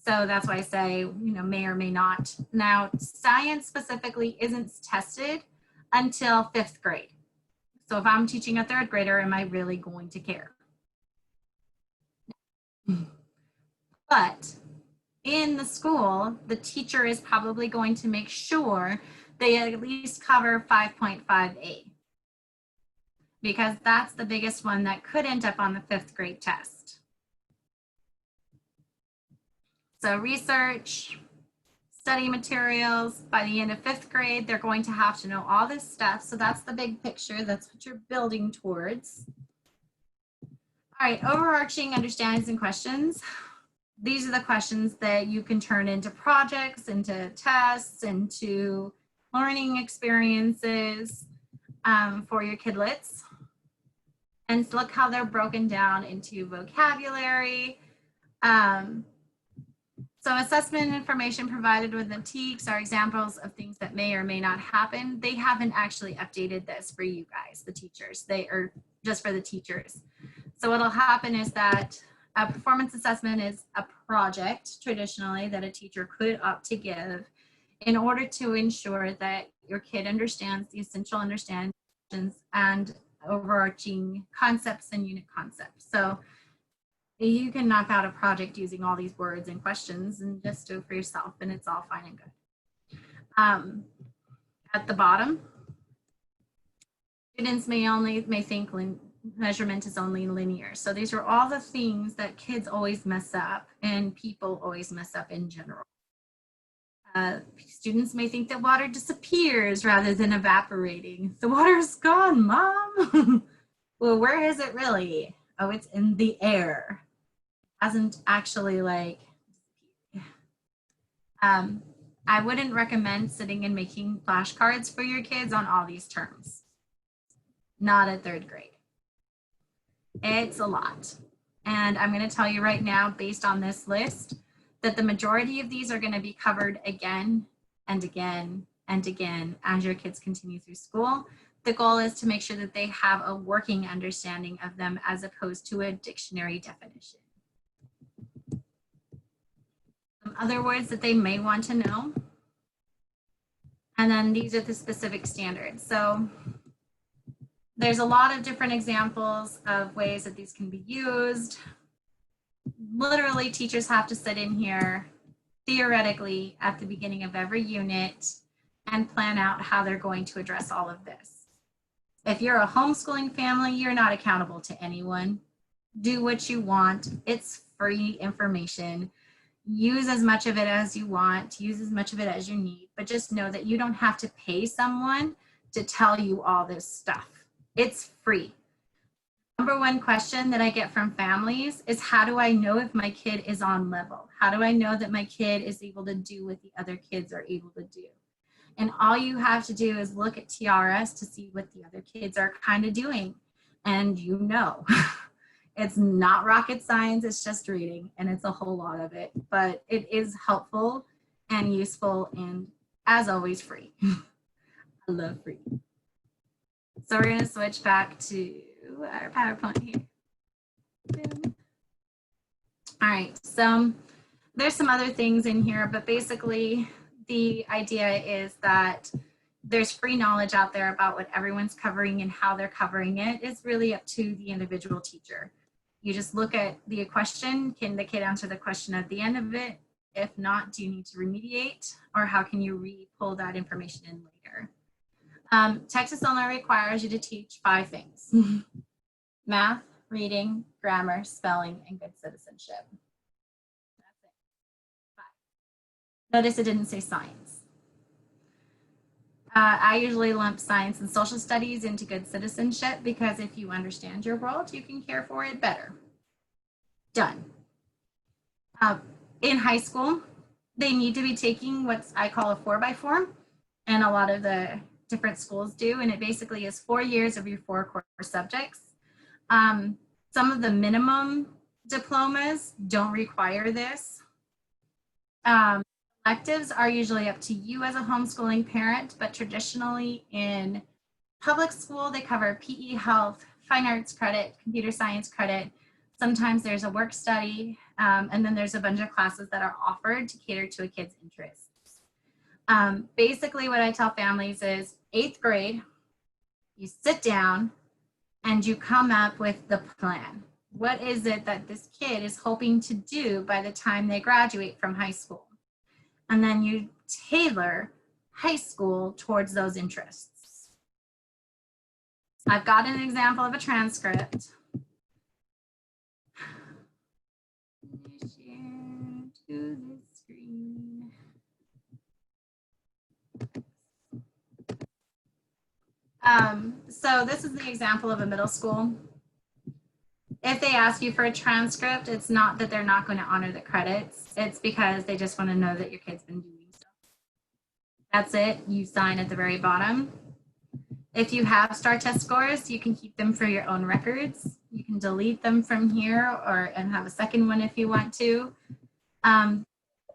So that's why I say, may or may not. Now, science specifically isn't tested until 5th grade. So if I'm teaching a 3rd grader, am I really going to care? But in the school, the teacher is probably going to make sure they at least cover 5.5A, because that's the biggest one that could end up on the 5th grade test. So research, study materials, by the end of 5th grade, they're going to have to know all this stuff. So that's the big picture. That's what you're building towards. All right, overarching understandings and questions. These are the questions that you can turn into projects, into tests, into learning experiences for your kidlets. And look how they're broken down into vocabulary. So assessment information provided with the TEKS are examples of things that may or may not happen. They haven't actually updated this for you guys, the teachers. They are just for the teachers. So what'll happen is that a performance assessment is a project traditionally that a teacher could opt to give in order to ensure that your kid understands the essential understandings and overarching concepts and unit concepts. So you can knock out a project using all these words and questions and just do it for yourself, and it's all fine and good. At the bottom, students may think measurement is only linear. So these are all the things that kids always mess up and people always mess up in general. Students may think that water disappears rather than evaporating. The water's gone, Mom. Well, where is it really? Oh, it's in the air. Hasn't actually I wouldn't recommend sitting and making flashcards for your kids on all these terms. Not at 3rd grade. It's a lot. And I'm going to tell you right now, based on this list, that the majority of these are going to be covered again and again and again as your kids continue through school. The goal is to make sure that they have a working understanding of them as opposed to a dictionary definition. Some other words that they may want to know. And then these are the specific standards. So there's a lot of different examples of ways that these can be used. Literally, teachers have to sit in here theoretically at the beginning of every unit and plan out how they're going to address all of this. If you're a homeschooling family, you're not accountable to anyone. Do what you want. It's free information. Use as much of it as you want. Use as much of it as you need. But just know that you don't have to pay someone to tell you all this stuff. It's free. Number one question that I get from families is, how do I know if my kid is on level? How do I know that my kid is able to do what the other kids are able to do? And all you have to do is look at TRS to see what the other kids are kind of doing. And you know, it's not rocket science, it's just reading, and it's a whole lot of it. But it is helpful and useful and, as always, free. I love free. So we're going to switch back to our PowerPoint here. Boom. All right, so there's some other things in here, but basically the idea is that there's free knowledge out there about what everyone's covering and how they're covering it. It's really up to the individual teacher. You just look at the question. Can the kid answer the question at the end of it? If not, do you need to remediate, or how can you re-pull that information in later? Texas only requires you to teach 5 things: math, reading, grammar, spelling, and good citizenship. That's it. 5. Notice it didn't say science. I usually lump science and social studies into good citizenship because if you understand your world, you can care for it better. Done. In high school, they need to be taking what I call a 4x4, and a lot of the different schools do, and it basically is 4 years of your 4 core subjects. Some of the minimum diplomas don't require this. Electives are usually up to you as a homeschooling parent, but traditionally in public school, they cover PE, health, fine arts credit, computer science credit. Sometimes there's a work study, and then there's a bunch of classes that are offered to cater to a kid's interests. Basically what I tell families is 8th grade, you sit down and you come up with the plan. What is it that this kid is hoping to do by the time they graduate from high school? And then you tailor high school towards those interests. I've got an example of a transcript. Share to the screen. So this is the example of a middle school. If they ask you for a transcript, it's not that they're not going to honor the credits. It's because they just want to know that your kid's been doing stuff. That's it. You sign at the very bottom. If you have STAR test scores, you can keep them for your own records. You can delete them from here and have a second one if you want to.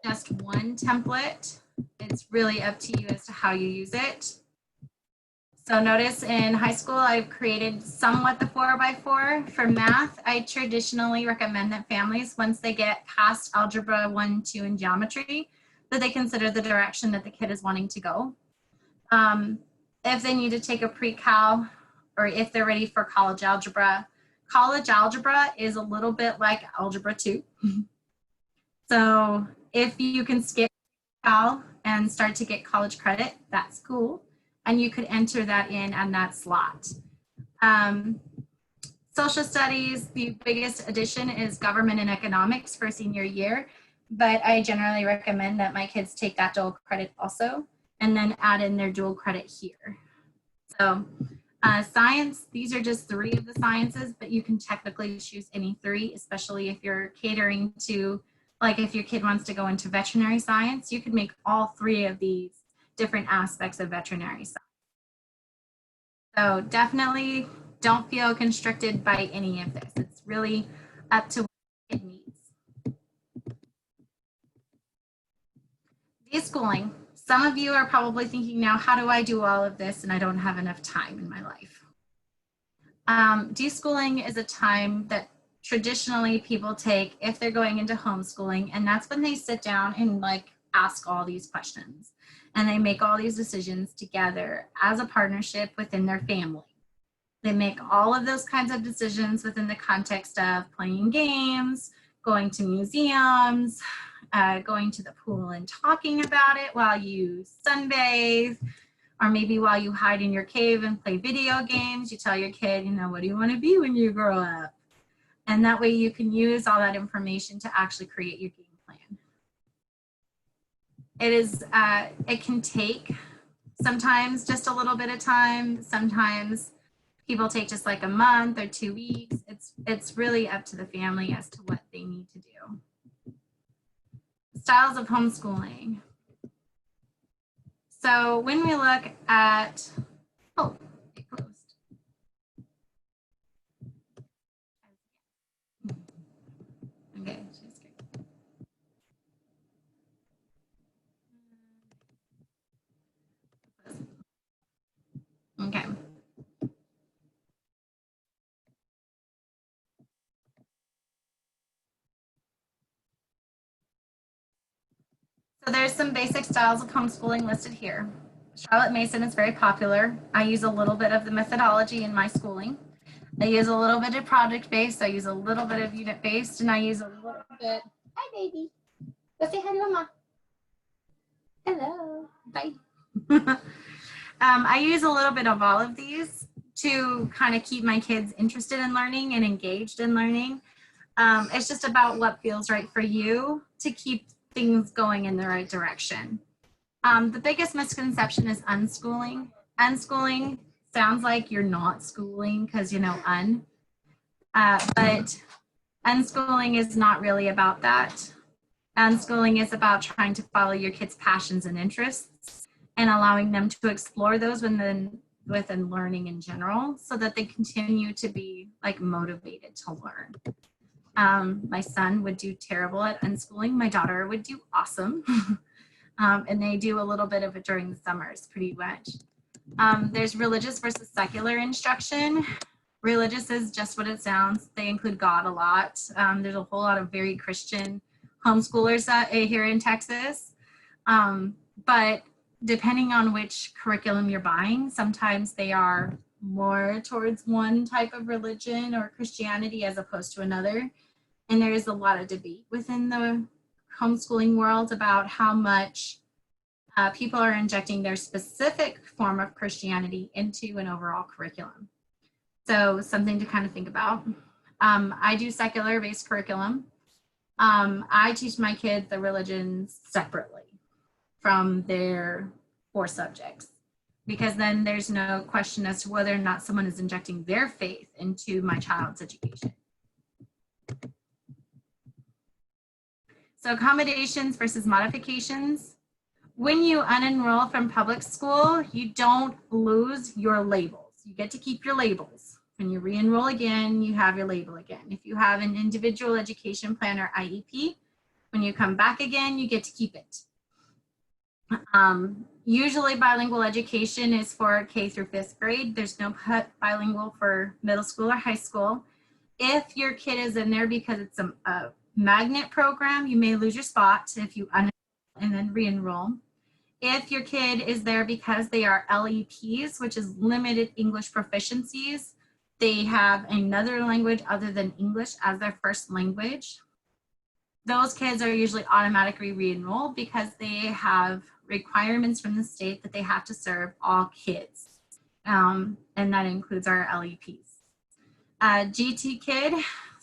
Just one template. It's really up to you as to how you use it. So notice in high school, I've created somewhat the 4x4. For math, I traditionally recommend that families, once they get past algebra 1, 2, and geometry, that they consider the direction that the kid is wanting to go. If they need to take a pre-cal, or if they're ready for college algebra is a little bit like algebra 2. So if you can skip cal and start to get college credit, that's cool. And you could enter that in that slot. Social studies, the biggest addition is government and economics for senior year, but I generally recommend that my kids take that dual credit also, and then add in their dual credit here. So science, these are just 3 of the sciences, but you can technically choose any 3, especially if you're catering to, like if your kid wants to go into veterinary science, you could make all 3 of these different aspects of veterinary science. So definitely don't feel constricted by any of this. It's really up to what the kid needs. Deschooling. Some of you are probably thinking now, how do I do all of this and I don't have enough time in my life? Deschooling is a time that traditionally people take if they're going into homeschooling, and that's when they sit down and like ask all these questions. And they make all these decisions together as a partnership within their family. They make all of those kinds of decisions within the context of playing games, going to museums, going to the pool and talking about it while you sunbathe, or maybe while you hide in your cave and play video games. You tell your kid, you know, what do you want to be when you grow up? And that way you can use all that information to actually create your game plan. It can take sometimes just a little bit of time. Sometimes people take just like a month or 2 weeks. It's really up to the family as to what they need to do. Styles of homeschooling. So when we look at, oh, it closed. Okay, she's great. Okay. So there's some basic styles of homeschooling listed here. Charlotte Mason is very popular. I use a little bit of the methodology in my schooling. I use a little bit of project-based, I use a little bit of unit-based, and I use a little bit, hi baby, go say hi to mama. Hello, bye. I use a little bit of all of these to kind of keep my kids interested in learning and engaged in learning. It's just about what feels right for you to keep things going in the right direction. The biggest misconception is unschooling. Unschooling sounds like you're not schooling because you know but unschooling is not really about that. Unschooling is about trying to follow your kids' passions and interests and allowing them to explore those within learning in general so that they continue to be like motivated to learn. My son would do terrible at unschooling. My daughter would do awesome. And they do a little bit of it during the summers, pretty much. There's religious versus secular instruction. Religious is just what it sounds. They include God a lot. There's a whole lot of very Christian homeschoolers here in Texas. But depending on which curriculum you're buying, sometimes they are more towards one type of religion or Christianity as opposed to another. And there is a lot of debate within the homeschooling world about how much people are injecting their specific form of Christianity into an overall curriculum. So something to kind of think about. I do secular-based curriculum. I teach my kids the religions separately from their 4 subjects, because then there's no question as to whether or not someone is injecting their faith into my child's education. So accommodations versus modifications. When you unenroll from public school, you don't lose your labels. You get to keep your labels. When you re-enroll again, you have your label again. If you have an individual education plan or IEP, when you come back again, you get to keep it. Usually bilingual education is for K through 5th grade. There's no bilingual for middle school or high school. If your kid is in there because it's a magnet program, you may lose your spot if you unenroll and then re-enroll. If your kid is there because they are LEPs, which is limited English proficiencies, they have another language other than English as their first language, those kids are usually automatically re-enrolled because they have requirements from the state that they have to serve all kids. And that includes our LEPs. GT kid,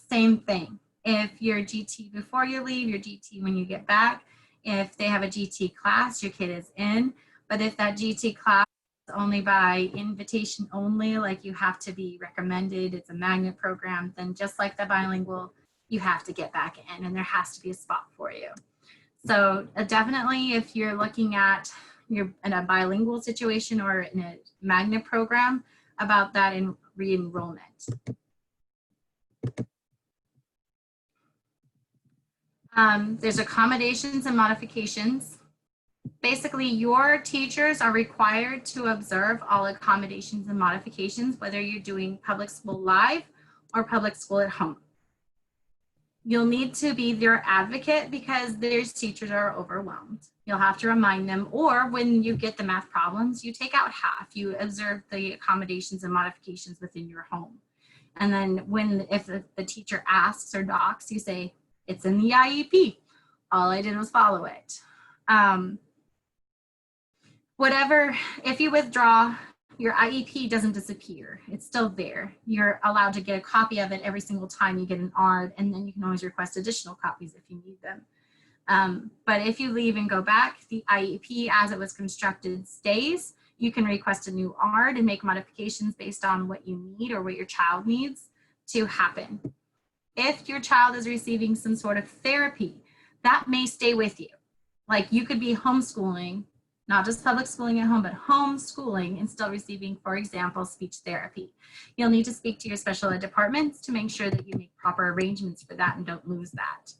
same thing. If you're GT before you leave, you're GT when you get back. If they have a GT class, your kid is in. But if that GT class is only by invitation only, like you have to be recommended, it's a magnet program, then just like the bilingual, you have to get back in and there has to be a spot for you. So definitely if you're looking at you're in a bilingual situation or in a magnet program, about that in re-enrollment. There's accommodations and modifications. Basically, your teachers are required to observe all accommodations and modifications, whether you're doing public school live or public school at home. You'll need to be their advocate because their teachers are overwhelmed. You'll have to remind them, or when you get the math problems, you take out half. You observe the accommodations and modifications within your home. And then if the teacher asks or docs, you say, it's in the IEP. All I did was follow it. If you withdraw, your IEP doesn't disappear. It's still there. You're allowed to get a copy of it every single time you get an ARD, and then you can always request additional copies if you need them. But if you leave and go back, the IEP as it was constructed stays. You can request a new ARD and make modifications based on what you need or what your child needs to happen. If your child is receiving some sort of therapy, that may stay with you. Like you could be homeschooling, not just public schooling at home, but homeschooling and still receiving, for example, speech therapy. You'll need to speak to your special ed departments to make sure that you make proper arrangements for that and don't lose that.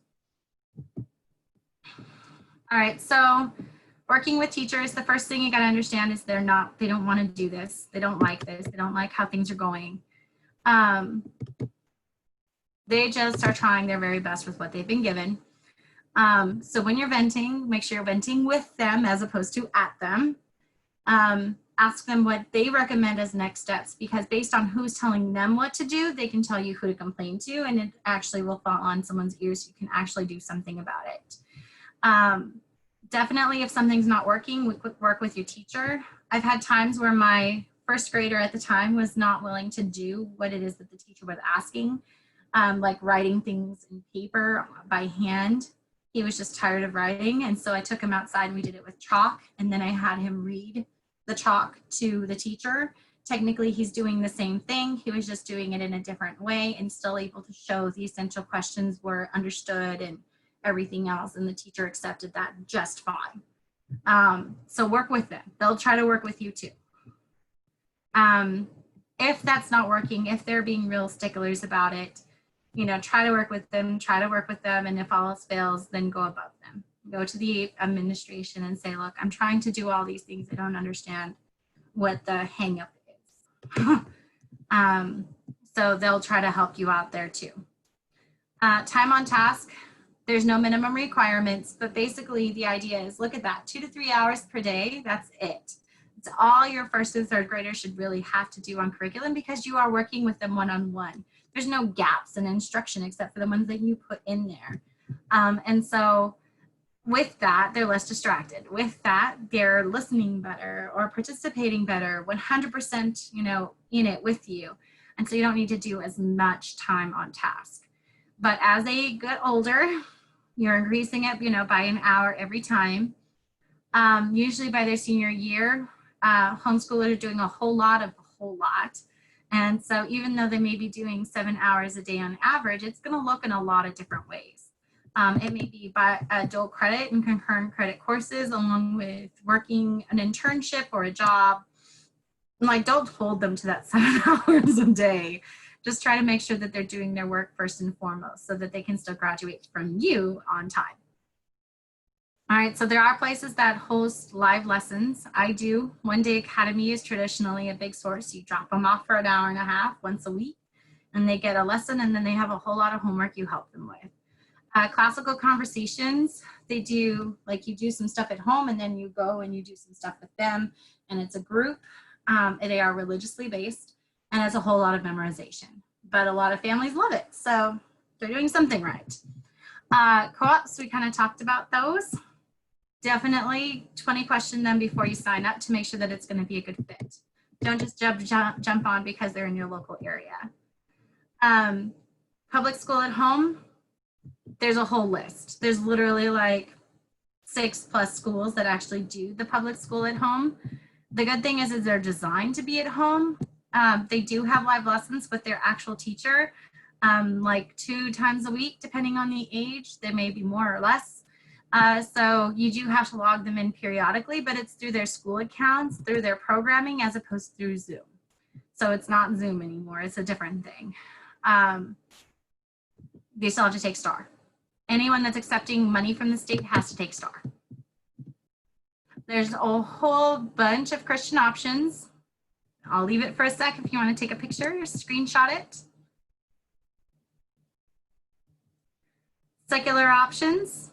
All right, so working with teachers, the first thing you gotta understand is they don't wanna do this. They don't like this. They don't like how things are going. They just are trying their very best with what they've been given. So when you're venting, make sure you're venting with them as opposed to at them. Ask them what they recommend as next steps, because based on who's telling them what to do, they can tell you who to complain to, and it actually will fall on someone's ears so you can actually do something about it. Definitely, if something's not working, work with your teacher. I've had times where my first grader at the time was not willing to do what it is that the teacher was asking, like writing things in paper by hand. He was just tired of writing, and so I took him outside and we did it with chalk, and then I had him read the chalk to the teacher. Technically, he's doing the same thing. He was just doing it in a different way and still able to show the essential questions were understood and everything else, and the teacher accepted that just fine. So work with them. They'll try to work with you too. If that's not working, if they're being real sticklers about it, you know, try to work with them, and if all else fails, then go above them. Go to the administration and say, look, I'm trying to do all these things. I don't understand what the hang up is. So they'll try to help you out there too. Time on task, there's no minimum requirements, but basically the idea is, look at that, 2 to 3 hours per day, that's it. It's all your first and third graders should really have to do on curriculum, because you are working with them one-on-one. There's no gaps in instruction except for the ones that you put in there. And so with that, they're less distracted. With that, they're listening better or participating better, 100%, you know, in it with you. And so you don't need to do as much time on task. But as they get older, you're increasing it, you know, by an hour every time. Usually by their senior year, homeschoolers are doing a whole lot. And so even though they may be doing 7 hours a day on average, it's going to look in a lot of different ways. It may be by dual credit and concurrent credit courses, along with working an internship or a job. Like, don't hold them to that 7 hours a day. Just try to make sure that they're doing their work first and foremost so that they can still graduate from you on time. All right, so there are places that host live lessons. I do. One Day Academy is traditionally a big source. You drop them off for an hour and a half once a week, and they get a lesson, and then they have a whole lot of homework you help them with. Classical Conversations, they do, like, you do some stuff at home, and then you go and you do some stuff with them, and it's a group. They are religiously based, and it's a whole lot of memorization. But a lot of families love it, so they're doing something right. Co-ops, we kind of talked about those. Definitely 20 question them before you sign up to make sure that it's going to be a good fit. Don't just jump on because they're in your local area. Public school at home, there's a whole list. There's literally like 6+ schools that actually do the public school at home. The good thing is they're designed to be at home. They do have live lessons with their actual teacher, like 2 times a week, depending on the age. There may be more or less. So you do have to log them in periodically, but it's through their school accounts, through their programming, as opposed to through Zoom. So it's not Zoom anymore. It's a different thing. They still have to take STAR. Anyone that's accepting money from the state has to take STAR. There's a whole bunch of Christian options. I'll leave it for a sec if you want to take a picture or screenshot it. Secular options.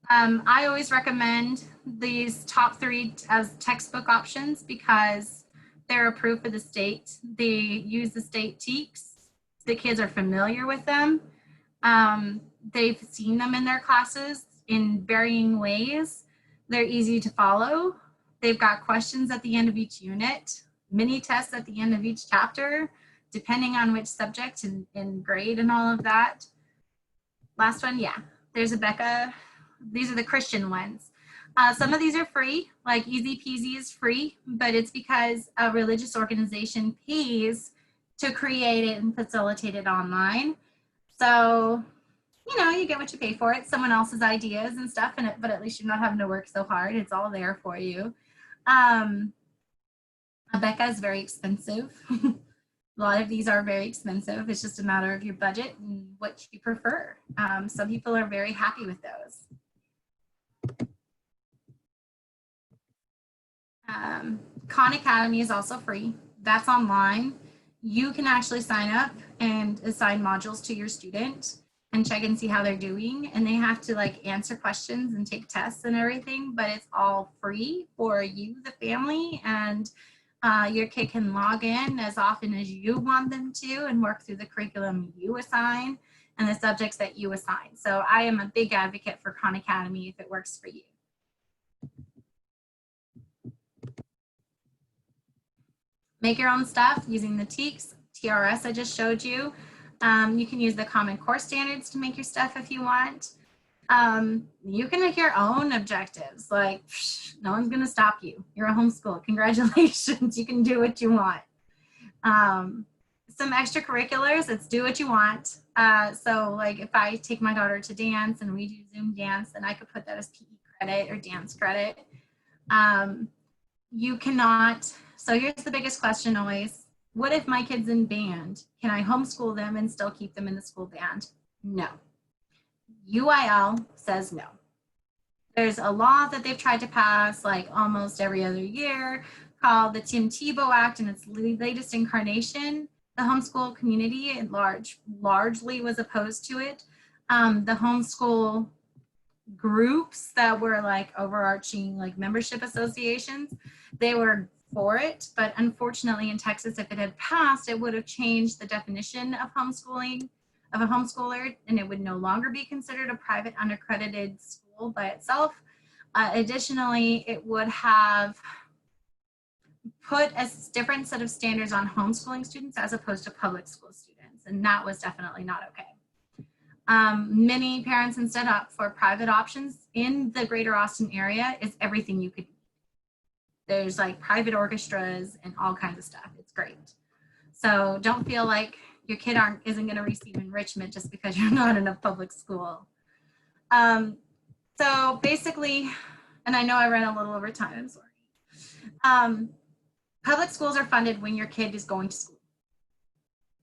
I always recommend these top 3 as textbook options because they're approved for the state. They use the state TEKS. The kids are familiar with them. They've seen them in their classes in varying ways. They're easy to follow. They've got questions at the end of each unit, mini tests at the end of each chapter, depending on which subject and grade and all of that. Last one, yeah, there's a Becca. These are the Christian ones. Some of these are free, like Easy Peasy is free, but it's because a religious organization pays to create it and facilitate it online. So, you know, you get what you pay for. It's someone else's ideas and stuff, but at least you're not having to work so hard. It's all there for you. Becca is very expensive. A lot of these are very expensive. It's just a matter of your budget and what you prefer. Some people are very happy with those. Khan Academy is also free. That's online. You can actually sign up and assign modules to your student. and check and see how they're doing. And they have to like answer questions and take tests and everything, but it's all free for you, the family, and your kid can log in as often as you want them to and work through the curriculum you assign and the subjects that you assign. So I am a big advocate for Khan Academy if it works for you. Make your own stuff using the TEKS, TRS I just showed you. You can use the Common Core standards to make your stuff if you want. You can make your own objectives. Like, no one's gonna stop you. You're a homeschool. Congratulations, you can do what you want. Some extracurriculars, it's do what you want. So like if I take my daughter to dance and we do Zoom dance, then I could put that as PE credit or dance credit. You cannot, so here's the biggest question always. What if my kid's in band? Can I homeschool them and still keep them in the school band? No. UIL says no. There's a law that they've tried to pass like almost every other year called the Tim Tebow Act, and its latest incarnation. The homeschool community at large largely was opposed to it. The homeschool groups that were like overarching like membership associations, they were for it, but unfortunately in Texas, if it had passed, it would have changed the definition of homeschooling, of a homeschooler, and it would no longer be considered a private unaccredited school by itself. Additionally, it would have put a different set of standards on homeschooling students as opposed to public school students, and that was definitely not okay. Many parents instead opt for private options in the greater Austin area. Is everything you could need. There's like private orchestras and all kinds of stuff. It's great. So don't feel like your kid isn't going to receive enrichment just because you're not in a public school. So basically, and I know I ran a little over time, I'm sorry. Public schools are funded when your kid is going to school.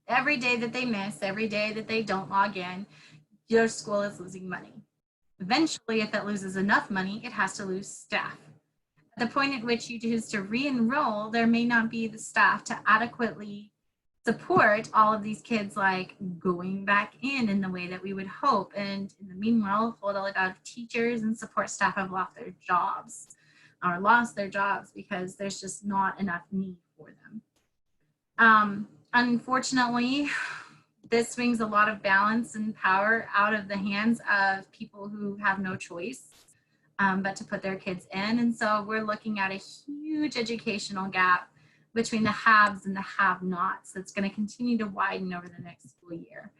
Every day that they miss, every day that they don't log in, your school is losing money. Eventually, if it loses enough money, it has to lose staff. At the point at which you choose to re-enroll, there may not be the staff to adequately support all of these kids like going back in the way that we would hope. And in the meanwhile, a lot of teachers and support staff have lost their jobs because there's just not enough need for them. Unfortunately, this swings a lot of balance and power out of the hands of people who have no choice but to put their kids in. And so we're looking at a huge educational gap between the haves and the have-nots that's going to continue to widen over the next school year.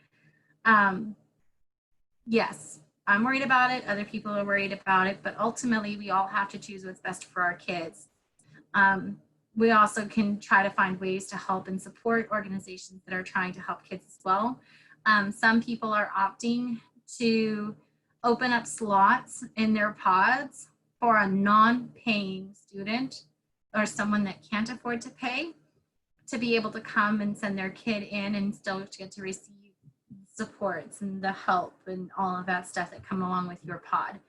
Yes, I'm worried about it. Other people are worried about it, but ultimately we all have to choose what's best for our kids. We also can try to find ways to help and support organizations that are trying to help kids as well. Some people are opting to open up slots in their pods for a non-paying student or someone that can't afford to pay to be able to come and send their kid in and still get to receive supports and the help and all of that stuff that come along with your pod.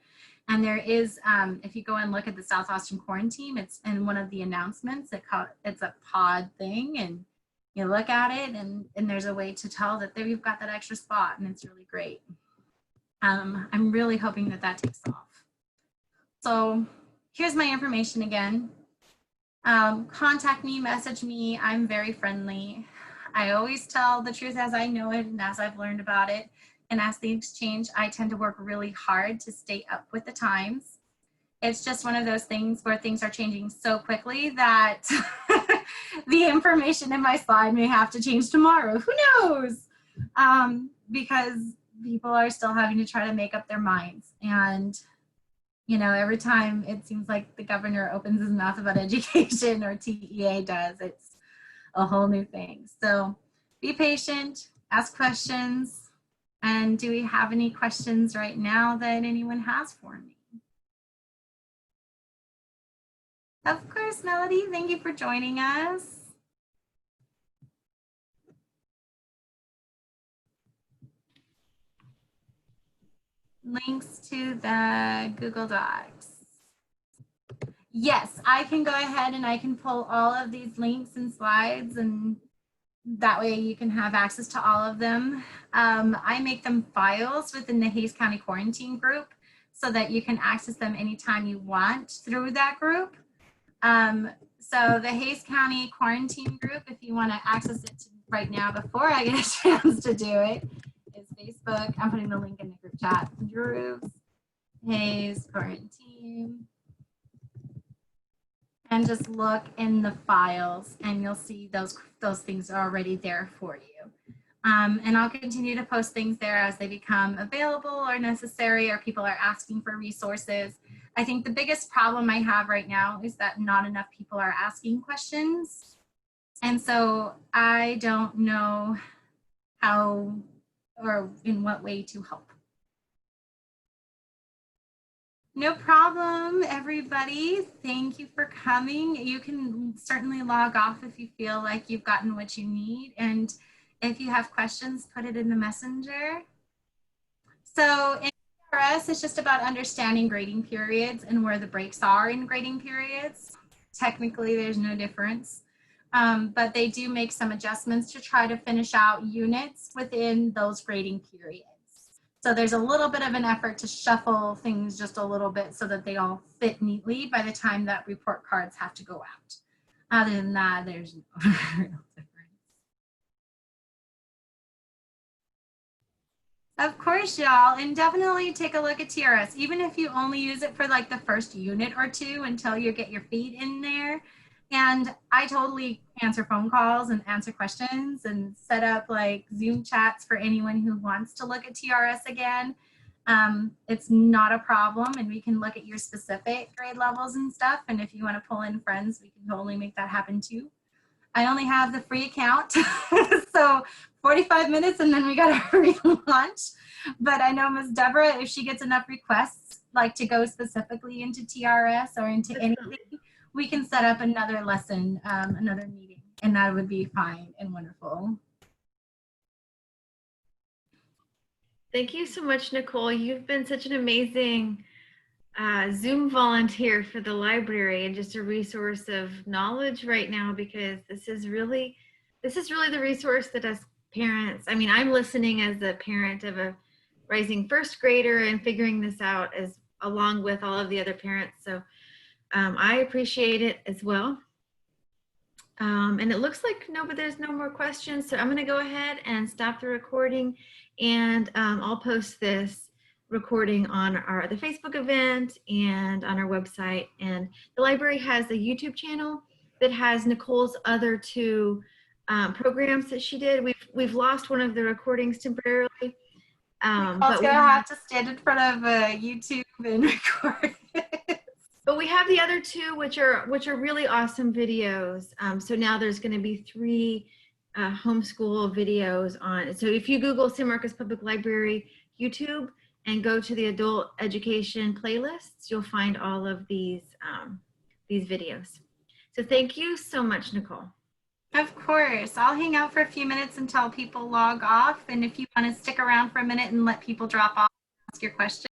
And there is, if you go and look at the South Austin Quarantine, it's in one of the announcements, it's a pod thing, and you look at it and there's a way to tell that there you've got that extra spot, and it's really great. I'm really hoping that that takes off. So here's my information again. Contact me, message me. I'm very friendly. I always tell the truth as I know it and as I've learned about it. And as the exchange, I tend to work really hard to stay up with the times. It's just one of those things where things are changing so quickly that the information in my slide may have to change tomorrow. Who knows? Because people are still having to try to make up their minds. And, you know, every time it seems like the governor opens his mouth about education or TEA does, it's a whole new thing. So be patient, ask questions. And do we have any questions right now that anyone has for me? Of course, Melody, thank you for joining us. Links to the Google Docs. Yes, I can go ahead and I can pull all of these links and slides and That way you can have access to all of them. I make them files within the Hays County Quarantine group so that you can access them anytime you want through that group. So the Hays County Quarantine group, if you want to access it right now before I get a chance to do it, is Facebook. I'm putting the link in the group chat. Groups, Hays Quarantine. And just look in the files and you'll see those things are already there for you. And I'll continue to post things there as they become available or necessary, or people are asking for resources. I think the biggest problem I have right now is that not enough people are asking questions. And so I don't know how or in what way to help. No problem, everybody. Thank you for coming. You can certainly log off if you feel like you've gotten what you need. And if you have questions, put it in the messenger. So in TRS, it's just about understanding grading periods and where the breaks are in grading periods. Technically, there's no difference. But they do make some adjustments to try to finish out units within those grading periods. So there's a little bit of an effort to shuffle things just a little bit so that they all fit neatly by the time that report cards have to go out. Other than that, there's no real difference. Of course, y'all, and definitely take a look at TRS, even if you only use it for like the first unit or two until you get your feet in there. And I totally answer phone calls and answer questions and set up like Zoom chats for anyone who wants to look at TRS again. It's not a problem, and we can look at your specific grade levels and stuff. And if you want to pull in friends, we can totally make that happen too. I only have the free account, so 45 minutes and then we got to relaunch. But I know Ms. Deborah, if she gets enough requests, like to go specifically into TRS or into anything, we can set up another lesson, another meeting, and that would be fine and wonderful. Thank you so much, Nicole. You've been such an amazing Zoom volunteer for the library and just a resource of knowledge right now, because this is really the resource that us parents, I mean, I'm listening as a parent of a rising first grader and figuring this out as along with all of the other parents. So I appreciate it as well. And it looks like there's no more questions. So I'm going to go ahead and stop the recording, and I'll post this recording on the Facebook event and on our website. And the library has a YouTube channel that has Nicole's other two programs that she did. We've lost one of the recordings temporarily. Nicole's gonna have to stand in front of YouTube and record it. But we have the other two, which are really awesome videos. So now there's going to be 3 homeschool videos on. So if you Google San Marcos Public Library YouTube and go to the adult education playlists, you'll find all of these videos. So thank you so much, Nicole. Of course. I'll hang out for a few minutes until people log off. And if you want to stick around for a minute and let people drop off, ask your question.